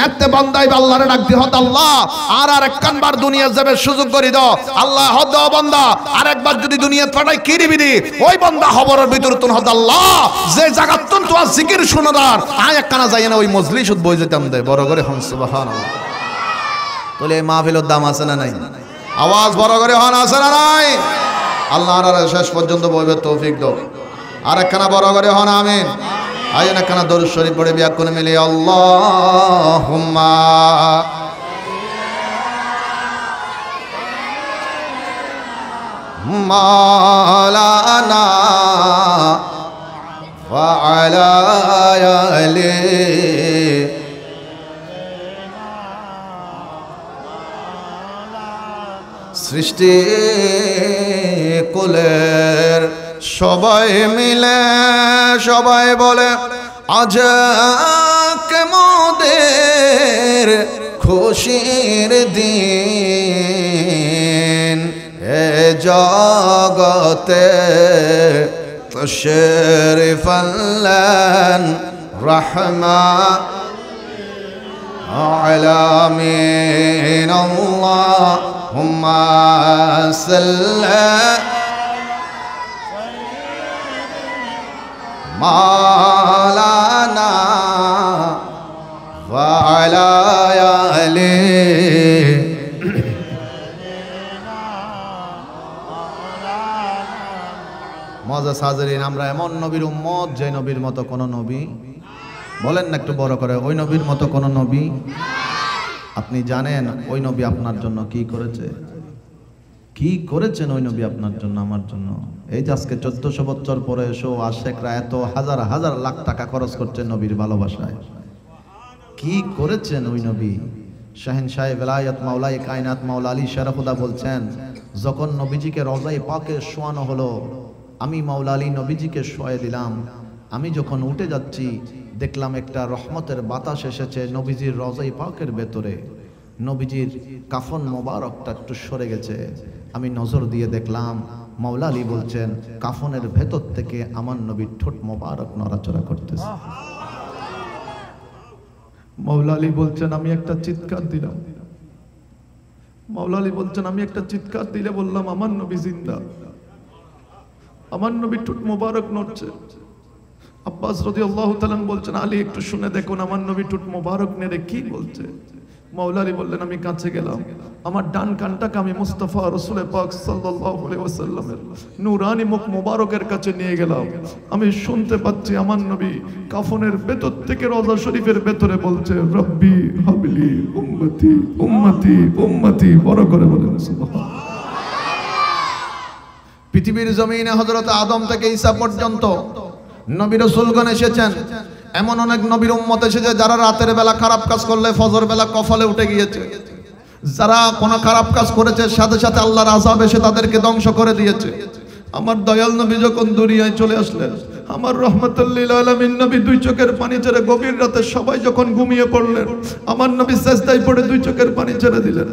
এত বান্দাই আল্লাহরে ডাক দি হত আল্লাহ আর একখানবার দুনিয়া যাবে সুযোগ করি দাও আল্লাহ হদ বান্দা আরেকবার যদি দুনিয়া পাঠাই কি দিবি ওই বান্দা খবরের ভিতর তুন হদ আল্লাহ যে জায়গা তুন তো জিকির শুনাদার আয় একখানা যাই না ওই মজলিসত বই যেতাম দে বড় করে হন সুবহানাল্লাহ। তাহলে এই মাহফিলের দাম আছে না নাই? আওয়াজ বড় করে হন আছে না নাই? আল্লাহ আর শেষ পর্যন্ত বইবে তৌফিক দাও। আর একখানা বড় করে হন আমিন। আয়না কানা দরুদ শরীফ পড়ে বিয়াকুন মিলে আল্লাহুম্মা মাওলানা ওয়া আলা আলি সৃষ্টি কুলের সবাই মিলে সবাই বলে আজ কেমদের খুশির দিন এ জগতে তশরিফ আনলেন রহমান আলামিন আল্লাহুম্মা সাল্লি মাওলানা ওয়া আলা আলি মুআজ্জাজ হাজিরিন, আমরা এমন নবীর উম্মত যে নবীর মতো কোন নবী, বলেন না একটু বড় করে, ওই নবীর মতো কোন নবী। আপনি জানেন ওই নবী আপনার জন্য কি করেছে, কি করেছেন ওই নবী আপনার জন্য, আমার জন্য? এই যে আজকে 1400 বছর পরে এসো আশেকরা এত হাজার হাজার লাখ টাকা খরচ করছে নবীর ভালোবাসায়। কি করেছেন ওই নবী? শাহেনশাহ বেলায়েত মাওলায়ে কায়নাত মাওলা আলী শরফুদা বলছেন, যখন নবীজিকে রওজায়ে পাকে শোয়ানো হলো, আমি মাওলা আলী নবীজিকে শোয়ে দিলাম। আমি যখন উঠে যাচ্ছি দেখলাম একটা রহমতের বাতাস এসেছে নবীজির রওজায়ে পাকের ভেতরে। নবীজির কাফন মোবারকটা একটু সরে গেছে। আমি নজর দিয়ে দেখলাম মাওলা আলী বলছেন কাফনের ভেতর থেকে আমার নবীর ঠোঁট মোবারক নড়াচড়া করতেছে। মাওলা আলী বলছেন আমি একটা চিৎকার দিলাম। মাওলা আলী বলছেন আমি একটা চিৎকার দিলে বললাম আমার নবী জিন্দা, আমার নবীর ঠোঁট মোবারক নড়ছে। আব্বাস রাদিয়াল্লাহু তাআলা বলছেন আলী একটু শুনে দেখুন আমার নবীর ঠোঁট মোবারক নেড়ে কি বলছে। মাওলা আলী বললেন আমি কাছে গেলাম, আমার ডান কানটাকে আমি মুস্তাফা রাসূল পাক সাল্লাল্লাহু আলাইহি ওয়াসাল্লামের নূরানি মুখ মোবারকের কাছে নিয়ে গেলাম। আমি শুনতে পাচ্ছি আমার নবী কাফনের ভেতর থেকে রওজা শরীফের ভেতরে বলছে রব্বি হাবলি উম্মতি উম্মতি উম্মতি, বড় করে বলেন সুবহানাল্লাহ। পৃথিবীর জমিনে হযরত আদম থেকে ঈসা পর্যন্ত নবী রাসূলগণ এসেছেন। এমন অনেক নবীর উম্মত এসেছে যারা রাতের বেলা খারাপ কাজ করলে ফজর বেলা কফলে উঠে গিয়েছে। যারা কোনো খারাপ কাজ করেছে সাথে সাথে আল্লাহর আযাব এসে তাদেরকে ধ্বংস করে দিয়েছে। আমার দয়াল নবী যখন দুনিয়ায় চলে আসলেন, আমার রহমাতুল লিল আলামিন নবী দুই চোখের পানি ছেড়ে গভীর রাতে সবাই যখন ঘুমিয়ে পড়লেন, আমার নবী সিজদায় পড়ে দুই চোখের পানি ছেড়ে দিলেন।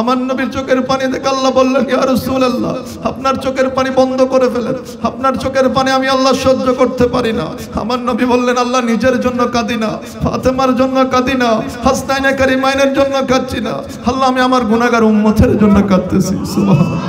আমার নবীর চোখের পানি দেখে আল্লাহ বললেন ইয়া রাসূলুল্লাহ আপনার চোখের পানি বন্ধ করে ফেলেন, আপনার চোখের পানি আমি আল্লাহ সহ্য করতে পারি না। আমার নবী বললেন আল্লাহ নিজের জন্য কাঁদি না, ফাতেমার জন্য কাঁদি না, হাসনাইনে কারিমাইনের জন্য কাঁদছি না, আল্লাহ আমি আমার গুনাহগার উম্মতের জন্য কাঁদতেছি। সুবহানাল্লাহ।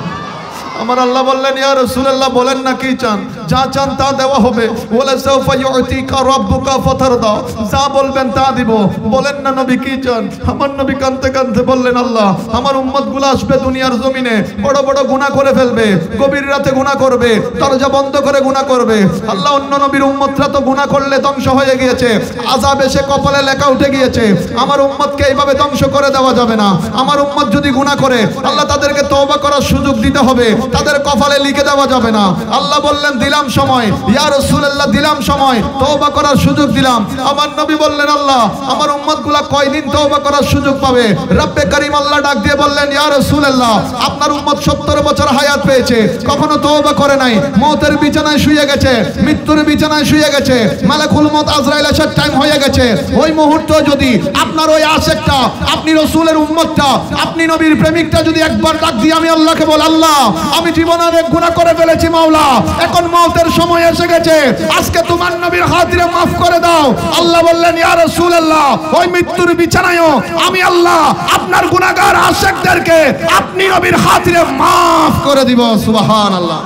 আমার আল্লাহ বললেন ইয়া রাসূলুল্লাহ বলেন না কি চান, যা চান তা দেওয়া হবে। ওয়ালা সাওফা ইউতিকা রাব্বুকা ফাতারদা, যা বলবেন তা দিব। বলেন না নবী কি চান? আমার নবী কাঁদতে কাঁদতে বললেন আল্লাহ আমার উম্মতগুলো আসবে দুনিয়ার জমিনে, বড় বড় গুনাহ করে ফেলবে, গভীর রাতে গুনাহ করবে, দরজা বন্ধ করে গুনাহ করবে। আল্লাহ অন্য নবীর উম্মতরা তো গুনাহ করলে ধ্বংস হয়ে গিয়েছে, আযাব এসে কপালে লেখা উঠে গিয়েছে। আমার উম্মতকে এইভাবে ধ্বংস করে দেওয়া যাবে না। আমার উম্মত যদি গুনাহ করে আল্লাহ তাদেরকে তওবা করার সুযোগ দিতে হবে, তাদের কপালে লিখে দেওয়া যাবে না। আল্লাহ বললেন দিলাম সময়, ইয়া রাসূলুল্লাহ দিলাম সময়, তওবা করার সুযোগ দিলাম। আমার নবী বললেন আল্লাহ আমার উম্মতগুলো কয়দিন তওবা করার সুযোগ পাবে? রব্বে কারীম আল্লাহ ডাক দিয়ে বললেন ইয়া রাসূলুল্লাহ আপনার উম্মত 70 বছর হায়াত পেয়েছে, কখনো তওবা করে নাই, মওতের বিছানায় শুয়ে গেছে, মৃত্যুর বিছানায় শুয়ে গেছে, মালাকুল মউত আজরাইল আসার টাইম হয়ে গেছে। ওই মুহূর্তে যদি আপনার ওই আশিকটা, আপনি রাসূলের উম্মতটা, আপনি নবীর প্রেমিকটা যদি একবার ডাক দিয়ে আমি আল্লাহকে বল আল্লাহ আমি জীবনে অনেক গুনাহ করে ফেলেছি মাওলা, এখন মওতের সময় এসে গেছে, আজকে তোমার নবীর খাতিরে maaf করে দাও। আল্লাহ বললেন ইয়া রাসূলুল্লাহ ওই মৃত্যুর বিছানায়ও আমি আল্লাহ আপনার গুনাহগার আশিকদেরকে আপনি নবীর খাতিরে maaf করে দিব। সুবহানাল্লাহ।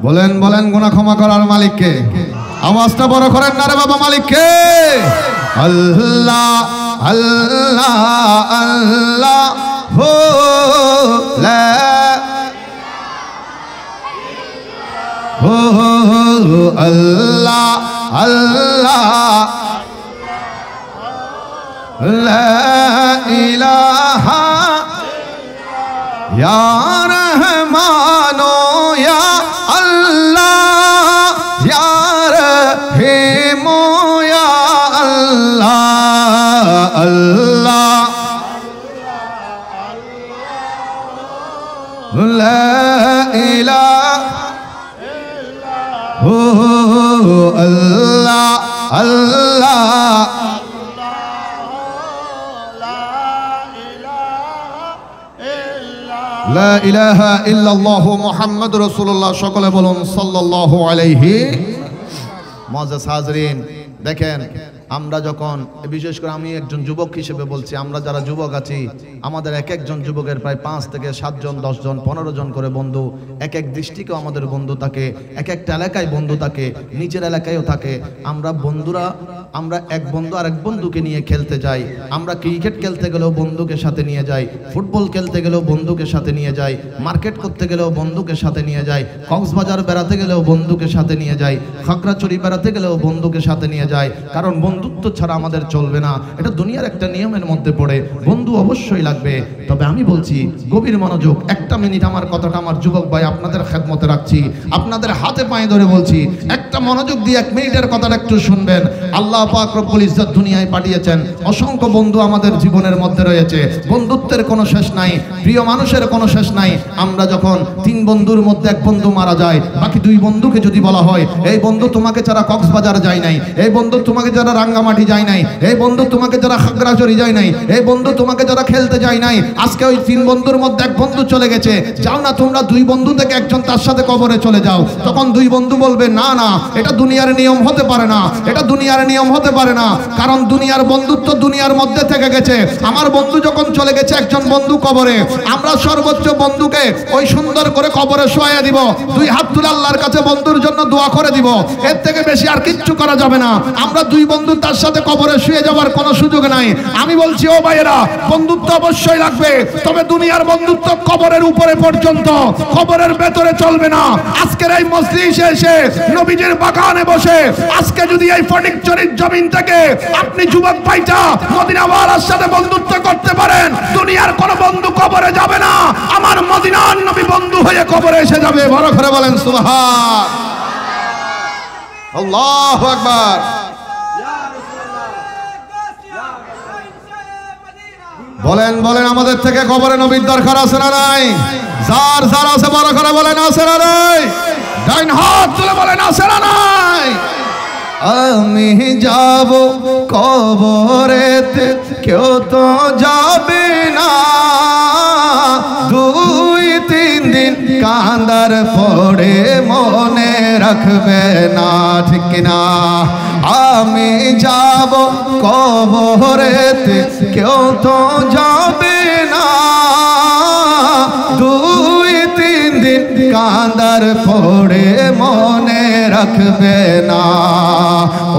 বলেন বলেন গুনাহ ক্ষমা করার মালিককে, আওয়াজটা বড় করেন না রে বাবা, মালিককে। আল্লাহ আল্লাহ আল্লাহ হো লা হো আল্লাহ আল্লাহ লা ইলাহা ইয়া রহমানো ইয়া আল্লাহ ইয়া রহিমো ইয়া আল্লাহ আল্লাহ লা ইলাহা আল্লাহ আল্লাহ লা ইলাহা ইল্লাল্লাহু মুহাম্মাদুর রাসূলুল্লাহ সকলে বলুন সাল্লাল্লাহু আলাইহি মুআজ্জাজ হাজরিন দেখেন আমরা যখন বিশেষ করে আমি একজন যুবক হিসেবে বলছি আমরা যারা যুবক আছি আমাদের এক একজন যুবকের প্রায় 5 থেকে 7 জন 10 জন 15 জন করে বন্ধু এক এক ডিস্ট্রিক্টে আমাদের বন্ধু থাকে এক একটা এলাকায় বন্ধু থাকে নিচের এলাকায়ও থাকে আমরা বন্ধুরা আমরা এক বন্ধু আরেক বন্ধুকে নিয়ে খেলতে যাই আমরা ক্রিকেট খেলতে গেলেও বন্ধুকে সাথে নিয়ে যাই ফুটবল খেলতে গেলেও বন্ধুকে সাথে নিয়ে যাই মার্কেট করতে গেলেও বন্ধুকে সাথে নিয়ে যাই কক্সবাজার বেড়াতে গেলেও বন্ধুকে সাথে নিয়ে যাই খাগড়াছড়ি বেড়াতে গেলেও বন্ধুকে সাথে নিয়ে যাই কারণ বন্ধুত্ব ছাড়া আমাদের চলবে না এটা দুনিয়ার একটা নিয়মের মধ্যে পড়ে বন্ধু অবশ্যই লাগবে তবে আমি বলছি গভীর মনোযোগ একটা মিনিট আমার কথাটা আমার যুবক ভাই আপনাদের খেদমতে রাখছি আপনাদের হাতে পায়ে ধরে বলছি একটা মনোযোগ দিয়ে 1 মিনিটের কথাটা একটু শুনবেন আল্লাহ পাক রব্বুল ইজ্জত দুনিয়ায় পাঠিয়েছেন অসংখ্য বন্ধু আমাদের জীবনের মধ্যে রয়েছে বন্ধুত্বের কোনো শেষ নাই প্রিয় মানুষের কোনো শেষ নাই আমরা যখন 3 বন্ধুর মধ্যে এক বন্ধু মারা যায় বাকি 2 বন্ধুকে যদি বলা হয় এই বন্ধু তোমাকে যারা কক্সবাজার যায় নাই এই বন্ধু তোমাকে যারা রাঙ্গামাটি যায় নাই এই বন্ধু তোমাকে যারা খাগড়াছড়ি যায় নাই এই বন্ধু তোমাকে যারা খেলতে যায় নাই আজকে ওই 3 বন্ধুর মধ্যে এক বন্ধু চলে গেছে যাও না তোমরা 2 বন্ধু থেকে একজন তার সাথে কবরে চলে যাও তখন 2 বন্ধু বলবে না না এটা দুনিয়ার নিয়ম হতে পারে না এটা দুনিয়ার নিয়ম হতে পারে না কারণ দুনিয়ার বন্ধুত্ব দুনিয়ার মধ্যে থেকে গেছে আমার বন্ধু যখন চলে গেছে একজন বন্ধু কবরে আমরা সর্বোচ্চ বন্ধুকে ওই সুন্দর করে কবরে শোয়া দিব 2 হাত তুলে আল্লাহর কাছে বন্ধুর জন্য দোয়া করে দিব এর থেকে বেশি আর কিচ্ছু করা যাবে না আমরা 2 বন্ধু তার সাথে কবরে শুয়ে যাওয়ার কোনো সুযোগ নাই আমি বলছি ও ভাইয়েরা বন্ধুত্ব অবশ্যই লাগবে তবে দুনিয়ার বন্ধুত্ব কবরের উপরে পর্যন্ত কবরের ভেতরে চলবে না আজকের এই মজলিসে এসে নবীজির বাগানে বসে আজকে যদি এই ফটিকছড়ির জমিন থেকে আপনি যুবক ভাইটা মদিনাওয়ালার সাথে বন্ধুত্ব করতে পারেন দুনিয়ার কোন বন্ধু কবরে যাবে না আমার মদিনার নবী বন্ধু হয়ে কবরে এসে যাবে বড় করে বলেন সুবহান আল্লাহু আকবার বলেন বলেন আমাদের থেকে কবরে নবীর দরকার আছে না নাই যার যার আছে বড় করে বলেন আছে না নাই ডাইন হাত তুলে বলেন আছে না নাই আমি যাব কবরেতে কেউ তো যাবে না 2-3 দিন কাঁদার পড়ে মনে রাখবে না ঠিক না আমি যাব কবরেতে কেউ তো যাবে না 2-3 দিন কাঁদার পড়ে মনে রাখবে না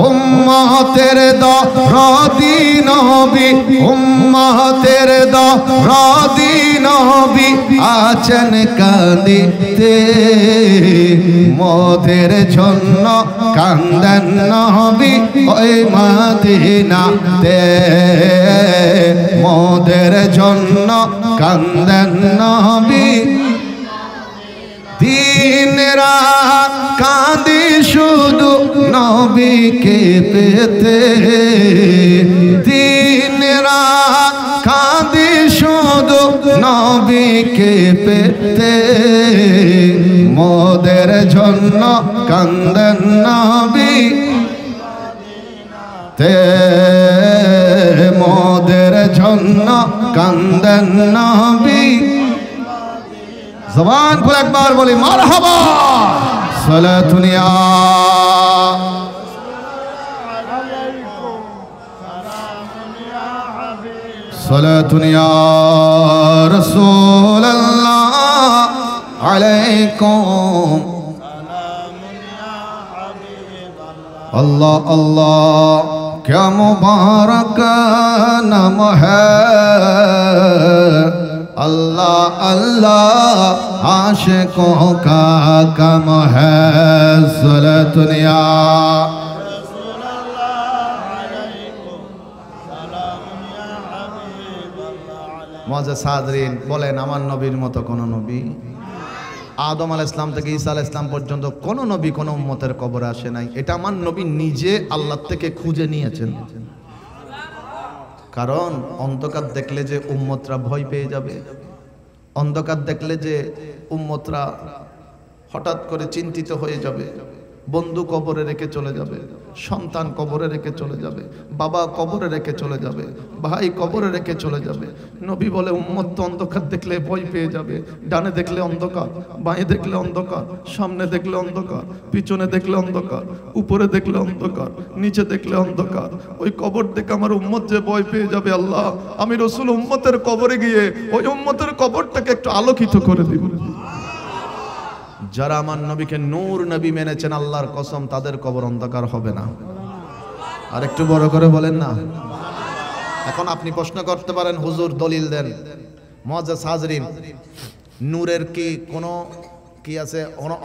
উম্মতের দরদি নবী উম্মতের দরদি নবী আছেন কাঁদিতে মোদের জন্য কান্দেন নবী ওই মদিনাতে মোদের জন্য কান্দেন নবী দিন রাত কাঁদি শুধু নবীকে পেতে দিন রাত কাঁদি শুধু নবীকে পেতে মোদের জন্য কান্দেন নবী তে মোদের জন্য কান্দেন নবী জবান খুলে একবার বলি মারহাবা সালাতুন ইয়া সালাতুন ইয়া রাসূলুল্লাহ আলাইকুম আল্লাহ আল্লাহ क्या मुबारक नाम है अल्लाह अल्लाह आशिकों का काम है सलातुनिया मुआज़्ज़ज़ हाज़रीन बोलेन আমার নবীর মতো কোন নবী আদম আলাইহিস সালাম থেকে ঈসা আলাইহিস সালাম পর্যন্ত কোন নবী কোন উম্মতের কবরে আসে নাই। এটা আমার নবী নিজে আল্লাহ থেকে খুঁজে নিয়েছেন। কারণ অন্ধকার দেখলে যে উম্মতরা ভয় পেয়ে যাবে, অন্ধকার দেখলে যে উম্মতরা হঠাৎ করে চিন্তিত হয়ে যাবে, বন্ধু কবরে রেখে চলে যাবে, সন্তান কবরে রেখে চলে যাবে, বাবা কবরে রেখে চলে যাবে, ভাই কবরে রেখে চলে যাবে। নবী বলে উম্মত তো অন্ধকার দেখলে ভয় পেয়ে যাবে, ডানে দেখলে অন্ধকার, বাঁয়ে দেখলে অন্ধকার, সামনে দেখলে অন্ধকার, পিছনে দেখলে অন্ধকার, উপরে দেখলে অন্ধকার, নিচে দেখলে অন্ধকার। ওই কবর দেখে আমার উম্মত যে ভয় পেয়ে যাবে, আল্লাহ আমি রাসূল উম্মতের কবরে গিয়ে ওই উম্মতের কবরটাকে একটু আলোকিত করে দিব। যারা আমার নবীকে নূর নবী মেনেছেন আল্লাহর কসম তাদের কবর অন্ধকার হবে না। আর একটু বড় করে বলেন না। এখন আপনি প্রশ্ন করতে পারেন হুজুর দলিল দেন। মুআজ্জাজ হাজরিন নূরের কি কোনো কি আছে?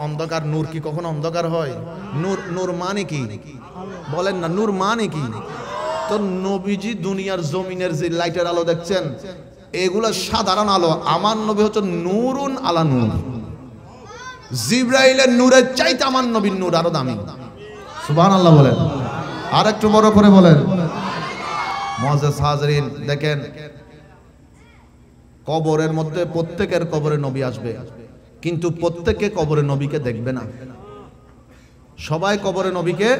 অন্ধকার নূর কি কখনো অন্ধকার হয়? নূর নূর মানে কি বলেন না, নূর মানে কি? তো নবীজি দুনিয়ার জমিনের যে লাইটের আলো দেখছেন এগুলো সাধারণ আলো, আমার নবী হচ্ছে নূরুন আলা নূর। জিবরাইলের নূরের চাইতে আমার নবীর নূর আরো দামি। সুবহানাল্লাহ বলেন, আর একটু বড় করে বলেন। মুআজ্জাজ হাজরিন দেখেন কবরের মধ্যে প্রত্যেকের কবরে নবী আসবে, কিন্তু প্রত্যেকে কবরে নবীকে দেখবে না। সবাই কবরে নবীকে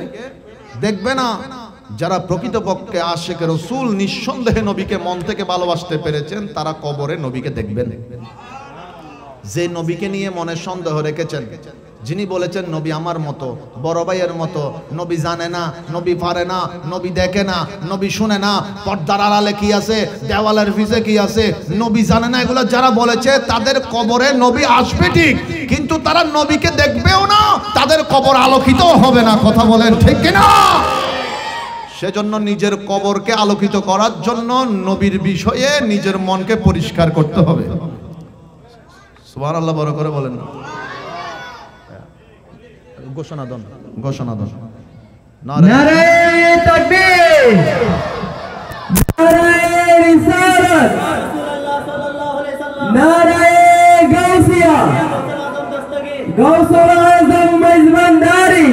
দেখবে না। যারা প্রকৃতপক্ষে আশিকে রাসূল নিঃসন্দেহে নবীকে মন থেকে ভালোবাসতে পেরেছেন তারা কবরে নবীকে দেখবেন। যে নবীকে নিয়ে মনে সন্দেহ রেখেছেন, যিনি বলেছেন নবী আমার মতো, বড় ভাইয়ের মতো, নবী জানে না, নবী পারে না, নবী দেখে না, নবী শুনে না, পর্দার আড়ালে কি আছে, দেওয়ালের পিছে কি আছে, নবী জানে না, এগুলো যারা বলেছে তাদের কবরে নবী আসবে ঠিক, কিন্তু তারা নবীকে দেখবেও না, তাদের কবর আলোকিতও হবে না। কথা বলেন ঠিক কিনা? সেজন্য নিজের কবরকে আলোকিত করার জন্য নবীর বিষয়ে নিজের মনকে পরিষ্কার করতে হবে। সুবহানাল্লাহ বড় করে বলেন না। ঘোষণা দেন, ঘোষণা দেন। নারে তাকবীর, নারে রিসালাত, নারে গাউসিয়া, গাউসুল আজম মেজবানদারি,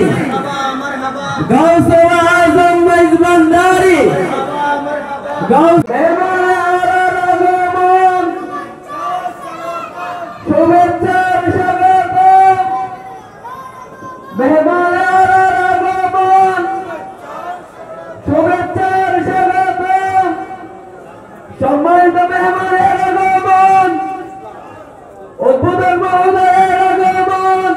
গাউসুল আজম মেজবানদারি, গাউস শুভেচ্ছার স্বাগত, মেহমানের আগমন, শুভেচ্ছার স্বাগত, সম্মানিত মেহমানের আগমন, উদ্বোধক মহোদয়ের আগমন,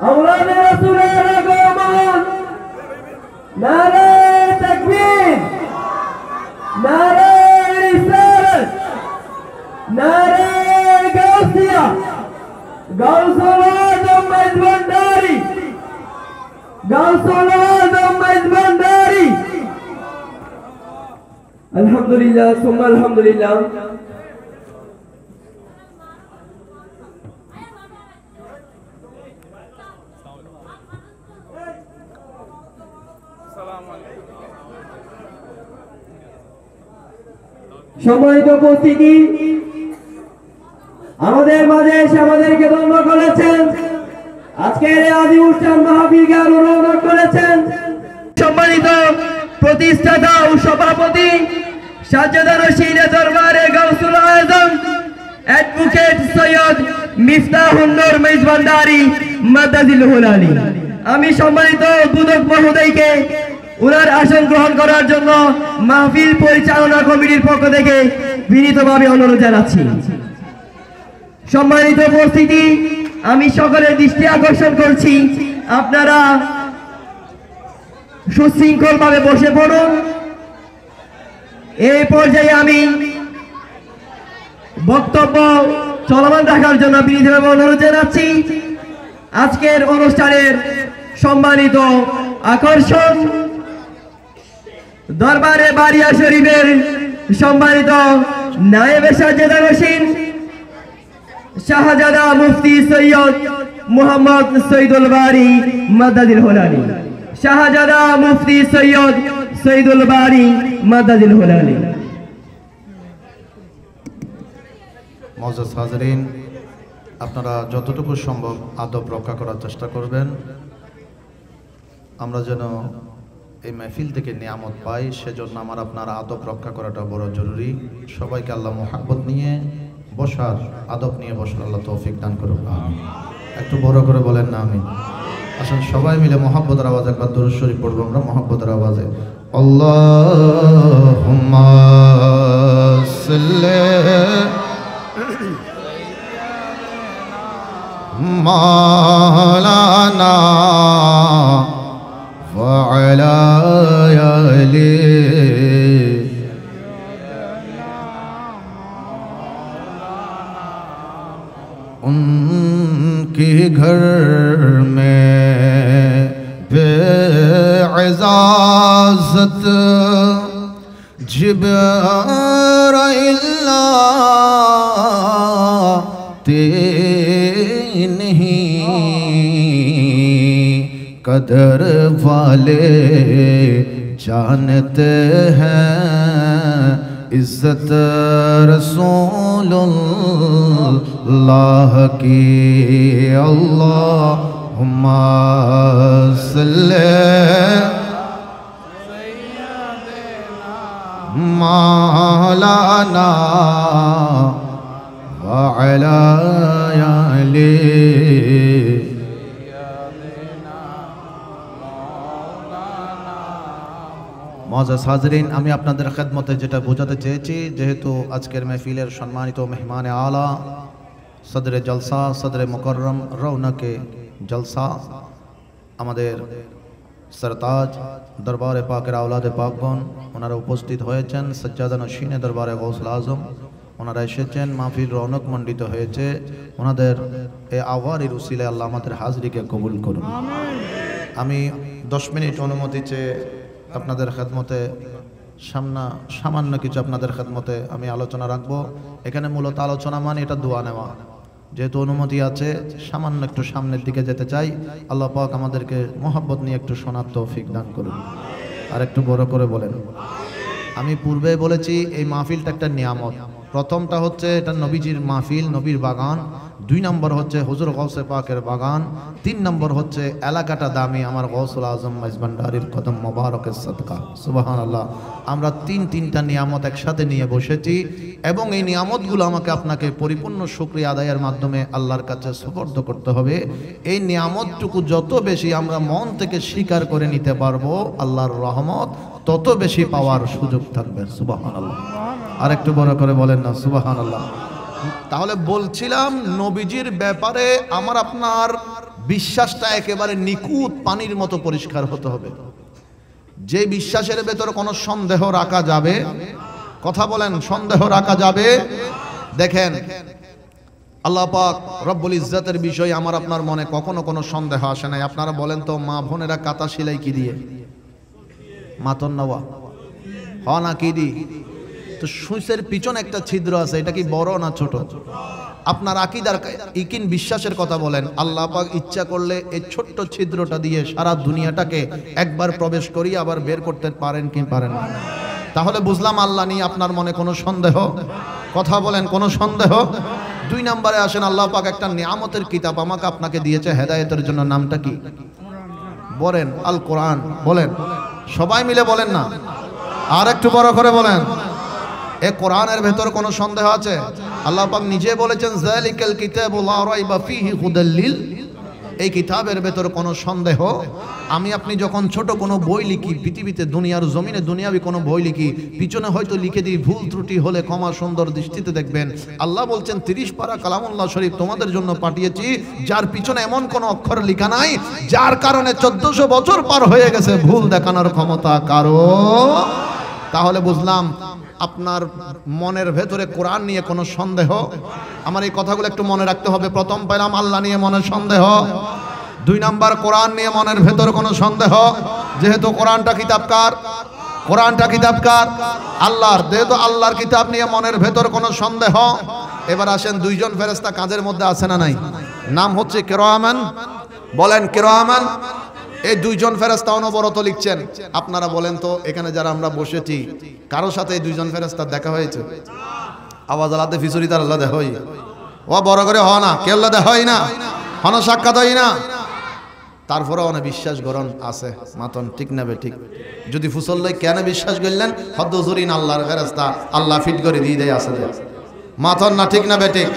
আওলাদে রাসূলের আগমন। নারে তাকবীর, নারে রিসালাত, নারে গাউসিয়া, গাউসুল আজম মেজবানদারি, গাউসুল আজম মেজবানদারি। আলহামদুলিল্লাহ সুম্মা আলহামদুলিল্লাহ। সম্মানিত উপস্থিতি, আমাদের মাঝে এসে আমাদেরকে ধন্য করেছেন, আজকের এই আদি অনুষ্ঠান মাহফিলকে আরো রৌনক করেছেন সম্মানিত প্রতিষ্ঠাতা ও সভাপতি সাজ্জাদা রশিদ দরবারে গাউসুল আজম অ্যাডভোকেট সৈয়দ মিফতাহুন নূর মেজবানদারি মাদাজিলুল আলী। আমি সম্মানিত উদ্বোধক মহোদয়কে ওনার আসন গ্রহণ করার জন্য মাহফিল পরিচালনা কমিটির পক্ষ থেকে বিনীতভাবে অনুরোধ জানাচ্ছি। সম্মানিত উপস্থিতি, আমি সকলের দৃষ্টি আকর্ষণ করছি, আপনারা সুশৃঙ্খলভাবে বসে পড়ুন। এই পর্যায়ে আমি বক্তব্য চলমান রাখার জন্য বিনীতভাবে অনুরোধ জানাচ্ছি। আজকের অনুষ্ঠানের সম্মানিত আকর্ষণ দরবারে বারিয়া শরীফের সম্মানিত নায়েবে সাজেদা নশীন শাহজাদা মুফতি সৈয়দ মোহাম্মদ সৈদুল বারী মাদাদিল হোলালী, শাহজাদা মুফতি সৈয়দ সৈদুল বারী মাদাদিল হোলালী। মুআজ্জাজ হাজরিন, আপনারা যতটুকু সম্ভব আদব রক্ষা করার চেষ্টা করবেন। আমরা যেন এই মাহফিল থেকে নিয়ামত পাই, সেজন্য আমার আপনার আদব রক্ষা করাটা বড় জরুরি। সবাইকে আল্লাহ মোহাব্বত নিয়ে বসার, আদব নিয়ে বসার আল্লাহ তৌফিক দান করুন। একটু বড় করে বলেন না আমিন। আসেন সবাই মিলে মোহাব্বতের আওয়াজে একবার দুরূদ শরীফ পড়বো আমরা মোহাব্বতের আওয়াজে। আল্লাহুম্মা সাল্লি মাওলানা ওয়া আলা আলি उनके घर में बेइजाज़त जिब्राइल आते नहीं, कदर वाले जानते हैं इज्जत रसूलुल्लाह की। अल्लाहुम्मा सल्ले मौलाना व अला आलि। মুআজ্জাজ হাজরিন, আমি আপনাদের খেদমতে যেটা বোঝাতে চেয়েছি, যেহেতু আজকের মাহফিলের সম্মানিত মেহমানে আলা সদরে জলসা, সদরে মুকররম, রৌনকে জলসা, আমাদের সরতাজ দরবারে পাকের আওলাদে পাকগণ ওনারা উপস্থিত হয়েছেন। সজ্জাদা নশীনে দরবারে গৌসুল আজম ওনারা এসেছেন, মাহফিল রৌনক মণ্ডিত হয়েছে। ওনাদের এই আওয়ারের উসিলায় আল্লাহ আমাদের হাজরিকে কবুল করুন। আমি 10 মিনিট অনুমতি চেয়ে আপনাদের খেদমতে সামান্য কিছু আপনাদের খেদমতে আমি আলোচনা রাখবো। এখানে মূলত আলোচনা মানে এটা দোয়া নেওয়া, যেহেতু অনুমতি আছে সামান্য একটু সামনের দিকে যেতে চাই। আল্লাহ পাক আমাদেরকে মোহাব্বত নিয়ে একটু শোনার তৌফিক দান করুন। আর একটু বড় করে বলেন। আমি পূর্বে বলেছি এই মাহফিলটা একটা নিয়ামত। প্রথমটা হচ্ছে এটা নবীজির মাহফিল, নবীর বাগান। 2 নম্বর হচ্ছে হুজুর গৌসে পাকের বাগান। 3 নম্বর হচ্ছে এলাকাটা দামি আমার গৌসুল আজম মাইজভান্ডারির কদম মোবারকের সদকা। সুবহানাল্লাহ। আমরা তিনটা নিয়ামত একসাথে নিয়ে বসেছি এবং এই নিয়ামতগুলো আমাকে আপনাকে পরিপূর্ণ শুকরিয়া আদায়ের মাধ্যমে আল্লাহর কাছে সুপর্দ করতে হবে। এই নিয়ামতটুকু যত বেশি আমরা মন থেকে স্বীকার করে নিতে পারবো, আল্লাহর রহমত তত বেশি পাওয়ার সুযোগ থাকবে। সুবহানাল্লাহ। আর একটু বড় করে বলেন না সুবহানাল্লাহ। তাহলে বলছিলাম নবীজির ব্যাপারে আমার আপনার বিশ্বাসটা একেবারে নিখুঁত পানির মতো পরিষ্কার হতে হবে। যে বিশ্বাসের ভেতর কোনো সন্দেহ রাখা যাবে, কথা বলেন, সন্দেহ রাখা যাবে। দেখেন আল্লাহ পাক রব্বুল ইজ্জতের বিষয়ে আমার আপনার মনে কখনো কোনো সন্দেহ আসে নাই। আপনারা বলেন তো, মা বোনেরা কাঁথা সেলাই কি দিয়ে? মাতন নেওয়া হ না কি দি? তো সুইচের পিছনে একটা ছিদ্র আছে, এটা কি বড় না ছোট? আপনার আকীদার ইকিন বিশ্বাসের কথা বলেন। আল্লাহ পাক ইচ্ছা করলে এই ছোট্ট ছিদ্রটা দিয়ে সারা দুনিয়াটাকে একবার প্রবেশ করিয়ে আবার বের করতে পারেন কি পারেন না? তাহলে বুঝলাম আল্লাহ নিয়ে আপনার মনে কোনো সন্দেহ, কথা বলেন, কোনো সন্দেহ। 2 নম্বরে আসেন, আল্লাহ পাক একটা নিয়ামতের কিতাব আমাকে আপনাকে দিয়েছে হেদায়েতের জন্য। নামটা কি বলেন? আল কোরআন। বলেন, সবাই মিলে বলেন না, আর একটু বড় করে বলেন। এই কোরআনের ভেতর কোনো সন্দেহ আছে? আল্লাহ পাক নিজে বলেছেন যালিকাল কিতাবু লা রাইবা ফীহি হুদাল লিল। এই কিতাবের ভেতর কোনো সন্দেহ, আমি আপনি যখন ছোট কোনো বই লিখি পৃথিবীতে, দুনিয়ার জমিনে দুনিয়াবি কোনো বই লিখি, পিছনে হয়তো লিখে দিই, ভুল ত্রুটি হলে ক্ষমা সুন্দর দৃষ্টিতে দেখবেন। আল্লাহ বলছেন 30 পারা কালামুল্লাহ শরীফ তোমাদের জন্য পাঠিয়েছি, যার পিছনে এমন কোনো অক্ষর লেখা নাই যার কারণে 1400 বছর পার হয়ে গেছে ভুল দেখানোর ক্ষমতা কারো। তাহলে বুঝলাম আপনার মনের ভেতরে কোরআন নিয়ে কোনো সন্দেহ, আমার এই কথাগুলো একটু মনে রাখতে হবে। প্রথম পেলাম আল্লাহ নিয়ে মনের সন্দেহ, 2 নাম্বার কোরআন নিয়ে মনের ভেতর কোনো সন্দেহ। যেহেতু কোরআনটা কিতাব কার? কোরআনটা কিতাব কার? আল্লাহর। যেহেতু আল্লাহর কিতাব নিয়ে মনের ভেতর কোনো সন্দেহ, এবার আসেন দুইজন ফেরেশতা কাঁধের মধ্যে আছে না নাই? নাম হচ্ছে কিরামান। বলেন কিরামান। এই দুইজন ফেরেশতা অনবরত লিখছেন। আপনারা বলেন তো এখানে যারা আমরা বসেছি কারোর সাথে এই দুইজন ফেরেশতা দেখা হয়েছে? আওয়াজ আলাদা ফিসুরি তার আল্লাহ দেখা হয় ও বড় করে হয় না, কে আল্লাহ দেখা হয় না, হন সাক্ষাৎ হয় না। তারপরে অনেক বিশ্বাস গ্রহণ আছে মাতন, ঠিক না বে ঠিক? যদি ফুসল্লাই কেন বিশ্বাস করলেন? হদ্দুজুরিন আল্লাহর ফেরেশতা, আল্লাহ ফিট করে দিয়ে দেয় আছে মাতন, না ঠিক না বে ঠিক?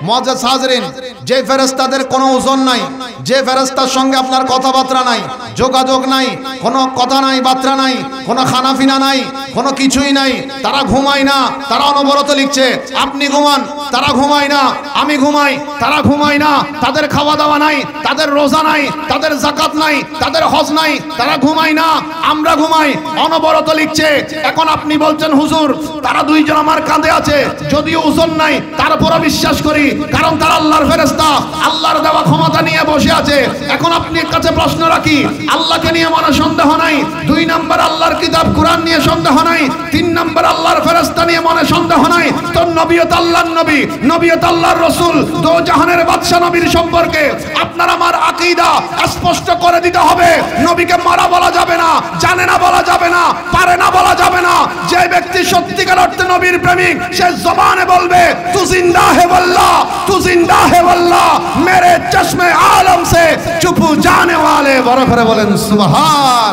মুআজ্জাজ হাজরিন, যে ফেরেশতাদের কোনো ওজন নাই, যে ফেরেশতার সঙ্গে আপনার কথাবার্তা নাই, যোগাযোগ নাই, কোনো কথা নাই, বার্তা নাই, কোনো খানাফিনা নাই, কোনো কিছুই নাই, তারা ঘুমায় না, তারা অনবরত লিখছে। আপনি ঘুমান, তারা ঘুমায় না, আমি ঘুমাই, তারা ঘুমায় না, তাদের খাওয়া দাওয়া নাই, তাদের রোজা নাই, তাদের যাকাত নাই, তাদের হজ নাই, তারা ঘুমায় না, আমরা ঘুমাই, অনবরত লিখছে। এখন আপনি বলছেন হুজুর তারা দুইজন আমার কাঁধে আছে, যদিও ওজন নাই তারপরও বিশ্বাস করি, কারণ তারা আল্লাহর ফেরেশতা, আল্লাহর দেওয়া ক্ষমতা নিয়ে বসে আছে। এখন আপনি কাছে প্রশ্ন রাখি, আল্লাহকে নিয়ে মনে সন্দেহ নাই, 2 নাম্বার আল্লাহর কিতাব কোরআন নিয়ে সন্দেহ নাই, 3 নাম্বার আল্লাহর ফেরেশতা নিয়ে মনে সন্দেহ নাই, তো নবীয়ত আল্লাহর নবী, নবীয়ত আল্লাহর রাসূল, দো জাহানের বাদশা নবীর সম্পর্কে আপনার আমার আকীদা স্পষ্ট করে দিতে হবে। নবীকে মারা বলা যাবে না, জানে না বলা যাবে না, পারে না বলা যাবে না। যে ব্যক্তি সত্যিকার অর্থে নবীর প্রেমিক সে জবানে বলবে তু জিন্দা হে ওয়াল্লাহ, তু জিন্দা হে ওয়াল্লাহ, মেরে চশমে আলম সে চুপু জানে ওয়ালে। বড় করে বলেন সুবহান।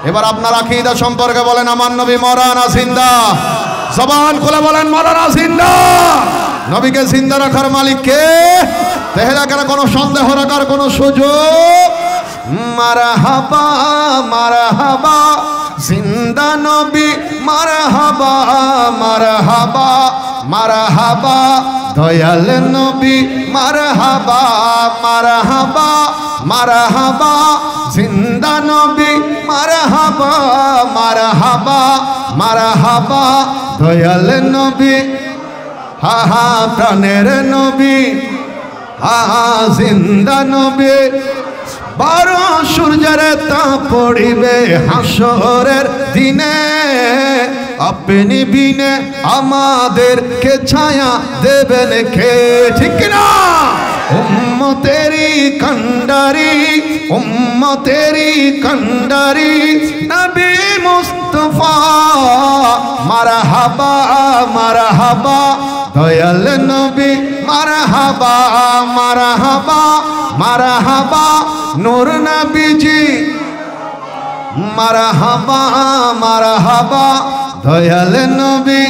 এবার আপনার আকীদা সম্পর্কে বলেন আমার নবী মরা না জিন্দা? জবান খুলে বলেন মরা না জিন্দা? নবীকে জিন্দা রাখার মালিক কে? তেহরা কেন কোনো সন্দেহ রাখার কোনো সুযোগ? মারহাবা মারহাবা জিন্দা নবী, মারহাবা মারহাবা মারহাবা দয়াল নবী, মারহাবা মারহাবা মারহাবা জিন্দা নবী, মারহাবা মারহাবা মারহাবা দয়াল নবী, হা হা প্রাণের নবী, হা হা জিন্দা নবী। 12 সূর্যের তাপ পড়িবে হাসরের দিনে, আপনি বিনে আমাদেরকে ছায়া দেবেন কে? ঠিক না? উম্মতেরি কান্ডারি, উম্মতেরি কান্ডারি নবী মুস্তাফা, মারহাবা মারহাবা দয়াল নবী, মারহাবা মারহাবা মারহাবা নূর নবীজি, মারহাবা মারহাবা দয়াল নবী,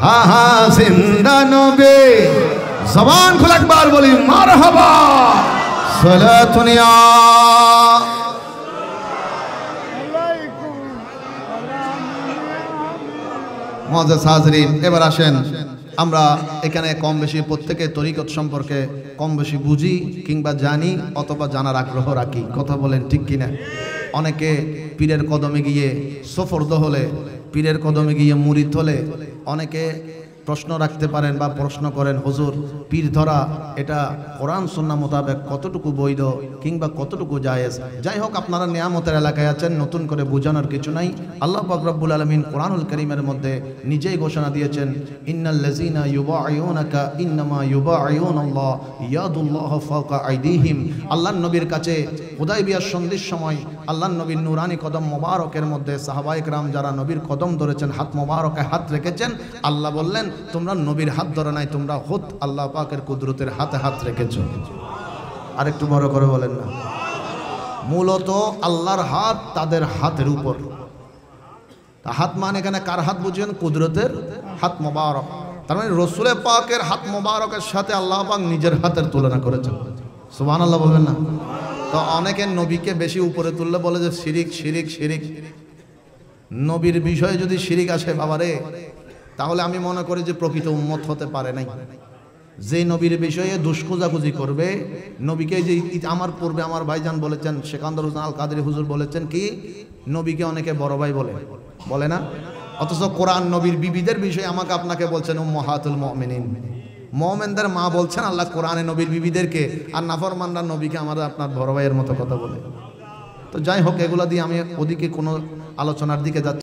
হা হা জিন্দা নবী। জবান খুলে একবার বলি মারহাবা। সালাতুনিয়া মুআজ্জাজ হাজরিন, এবার আসেন আমরা এখানে কম বেশি প্রত্যেকে তরিকত সম্পর্কে কম বেশি বুঝি কিংবা জানি অথবা জানার আগ্রহ রাখি। কথা বলেন ঠিক কিনা? অনেকে পীরের কদমে গিয়ে সফরদ হলে, পীরের কদমে গিয়ে মুরিদ হলে অনেকে প্রশ্ন রাখতে পারেন বা প্রশ্ন করেন, হুজুর পীর ধরা এটা কোরআন সুন্নাহ মোতাবেক কতটুকু বৈধ কিংবা কতটুকু জায়েজ? যাই হোক, আপনারা নিয়ামতের এলাকায় আছেন, নতুন করে বোঝানোর কিছু নাই। আল্লাহ পাক রব্বুল আলামিন কোরআনুল কারীমের মধ্যে নিজেই ঘোষণা দিয়েছেন, ইন্নাল্লাযীনা ইউবাইউনাকা ইন্নামা ইউবাইউনাল্লাহ ইয়াদুল্লাহি ফাওকা আইদিহিম। আল্লাহর নবীর কাছে হুদায়বিয়ার সন্ধির সময় আল্লাহর নবীর নূরানি কদম মোবারকের মধ্যে সাহাবায়ে কেরাম যারা নবীর কদম ধরেছেন, হাত মোবারকে হাত রেখেছেন, আল্লাহ বললেন তোমরা নবীর হাত ধরে নাই, তোমরা হুদ আল্লাহ পাকের কুদরতের হাতে হাত রেখেছো। আরেকটু বড় করে বলেন না? মূলত আল্লাহর হাত তাদের হাতের উপর। হাত মানে এখানে কার হাত বুঝেন? কুদরতের হাত মোবারক। তার মানে রসুলের পাকের হাত মোবারকের সাথে আল্লাহ পাক নিজের হাতের তুলনা করেছেন। সুবহানাল্লাহ বলবেন না? তো অনেকে নবীকে বেশি উপরে তুললে বলে যে শিরিক শিরিক শিরিক। নবীর বিষয়ে যদি শিরিক আসে বাবারে, তাহলে আমি মনে করি যে প্রকৃত উম্মত হতে পারে নাই। যে নবীর বিষয়ে দুষ্খোজাখুজি করবে, নবীকে যে আমার পূর্বে আমার ভাইজান বলেছেন, সেকান্দর হোসেন আল কাদরি হুজুর বলেছেন কি, নবীকে অনেকে বড় ভাই বলে না, অথচ কোরআন নবীর বিবিদের বিষয়ে আমাকে আপনাকে বলছেন উম্মাহাতুল মুমিনিন। মুমিনদের মা বলছেন আল্লাহ কোরআনে নবীর বিবিদেরকে, আর নাফরমানরা নবীকে আমরা আপনার বড় ভাইয়ের মতো কথা বলে। তো যাই হোক, এগুলা দিয়ে আমি ওদিকে কোনো আলোচনার দিকে যাচ্ছি।